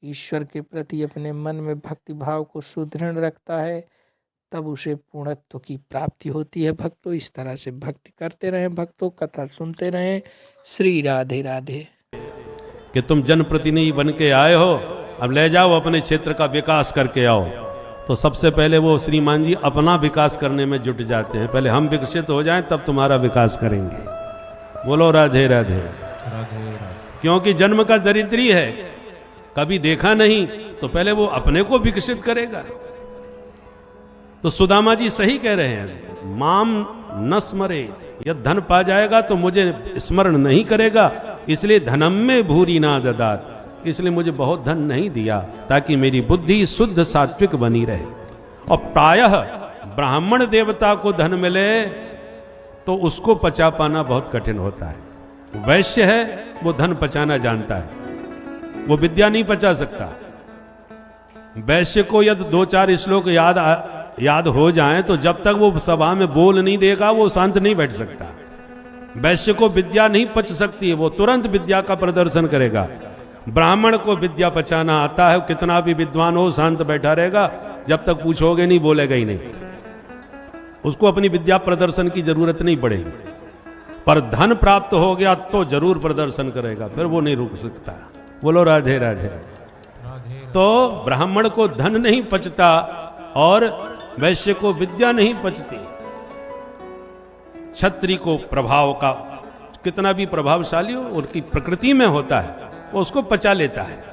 ईश्वर के प्रति अपने मन में भक्ति भाव को सुदृढ़ रखता है, तब उसे पूर्णत्व की प्राप्ति होती है। भक्तों इस तरह से भक्ति करते रहें, भक्तों कथा सुनते रहें। श्री राधे राधे। कि तुम जनप्रतिनिधि बन के आए हो, अब ले जाओ अपने क्षेत्र का विकास करके आओ। तो सबसे पहले वो श्रीमान जी अपना विकास करने में जुट जाते हैं। पहले हम विकसित हो जाएं तब तुम्हारा विकास करेंगे। बोलो राधे राधे। क्योंकि जन्म का दरिद्री है, कभी देखा नहीं, तो पहले वो अपने को विकसित करेगा। तो सुदामा जी सही कह रहे हैं, माम न स्मरे, यह धन पा जाएगा तो मुझे स्मरण नहीं करेगा, इसलिए धनम में भूरी ना ददात, इसलिए मुझे बहुत धन नहीं दिया ताकि मेरी बुद्धि शुद्ध सात्विक बनी रहे। और प्रायः ब्राह्मण देवता को धन मिले तो उसको पचा पाना बहुत कठिन होता है। वैश्य है वो धन पचाना जानता है, वो विद्या नहीं पचा सकता। वैश्य को यदि 2-4 श्लोक याद हो जाएं तो जब तक वो सभा में बोल नहीं देगा वो शांत नहीं बैठ सकता। वैश्य को विद्या नहीं पच सकती है, वो तुरंत विद्या का प्रदर्शन करेगा। ब्राह्मण को विद्या पचाना आता है, कितना भी विद्वान हो शांत बैठा रहेगा, जब तक पूछोगे नहीं बोलेगा ही नहीं। उसको अपनी विद्या प्रदर्शन की जरूरत नहीं पड़ेगी। पर धन प्राप्त हो गया तो जरूर प्रदर्शन करेगा, फिर वो नहीं रुक सकता। बोलो राधे राधे। तो ब्राह्मण को धन नहीं पचता और वैश्य को विद्या नहीं पचती। क्षत्रिय को प्रभाव का कितना भी प्रभावशाली हो, उनकी प्रकृति में होता है, वो उसको पचा लेता है।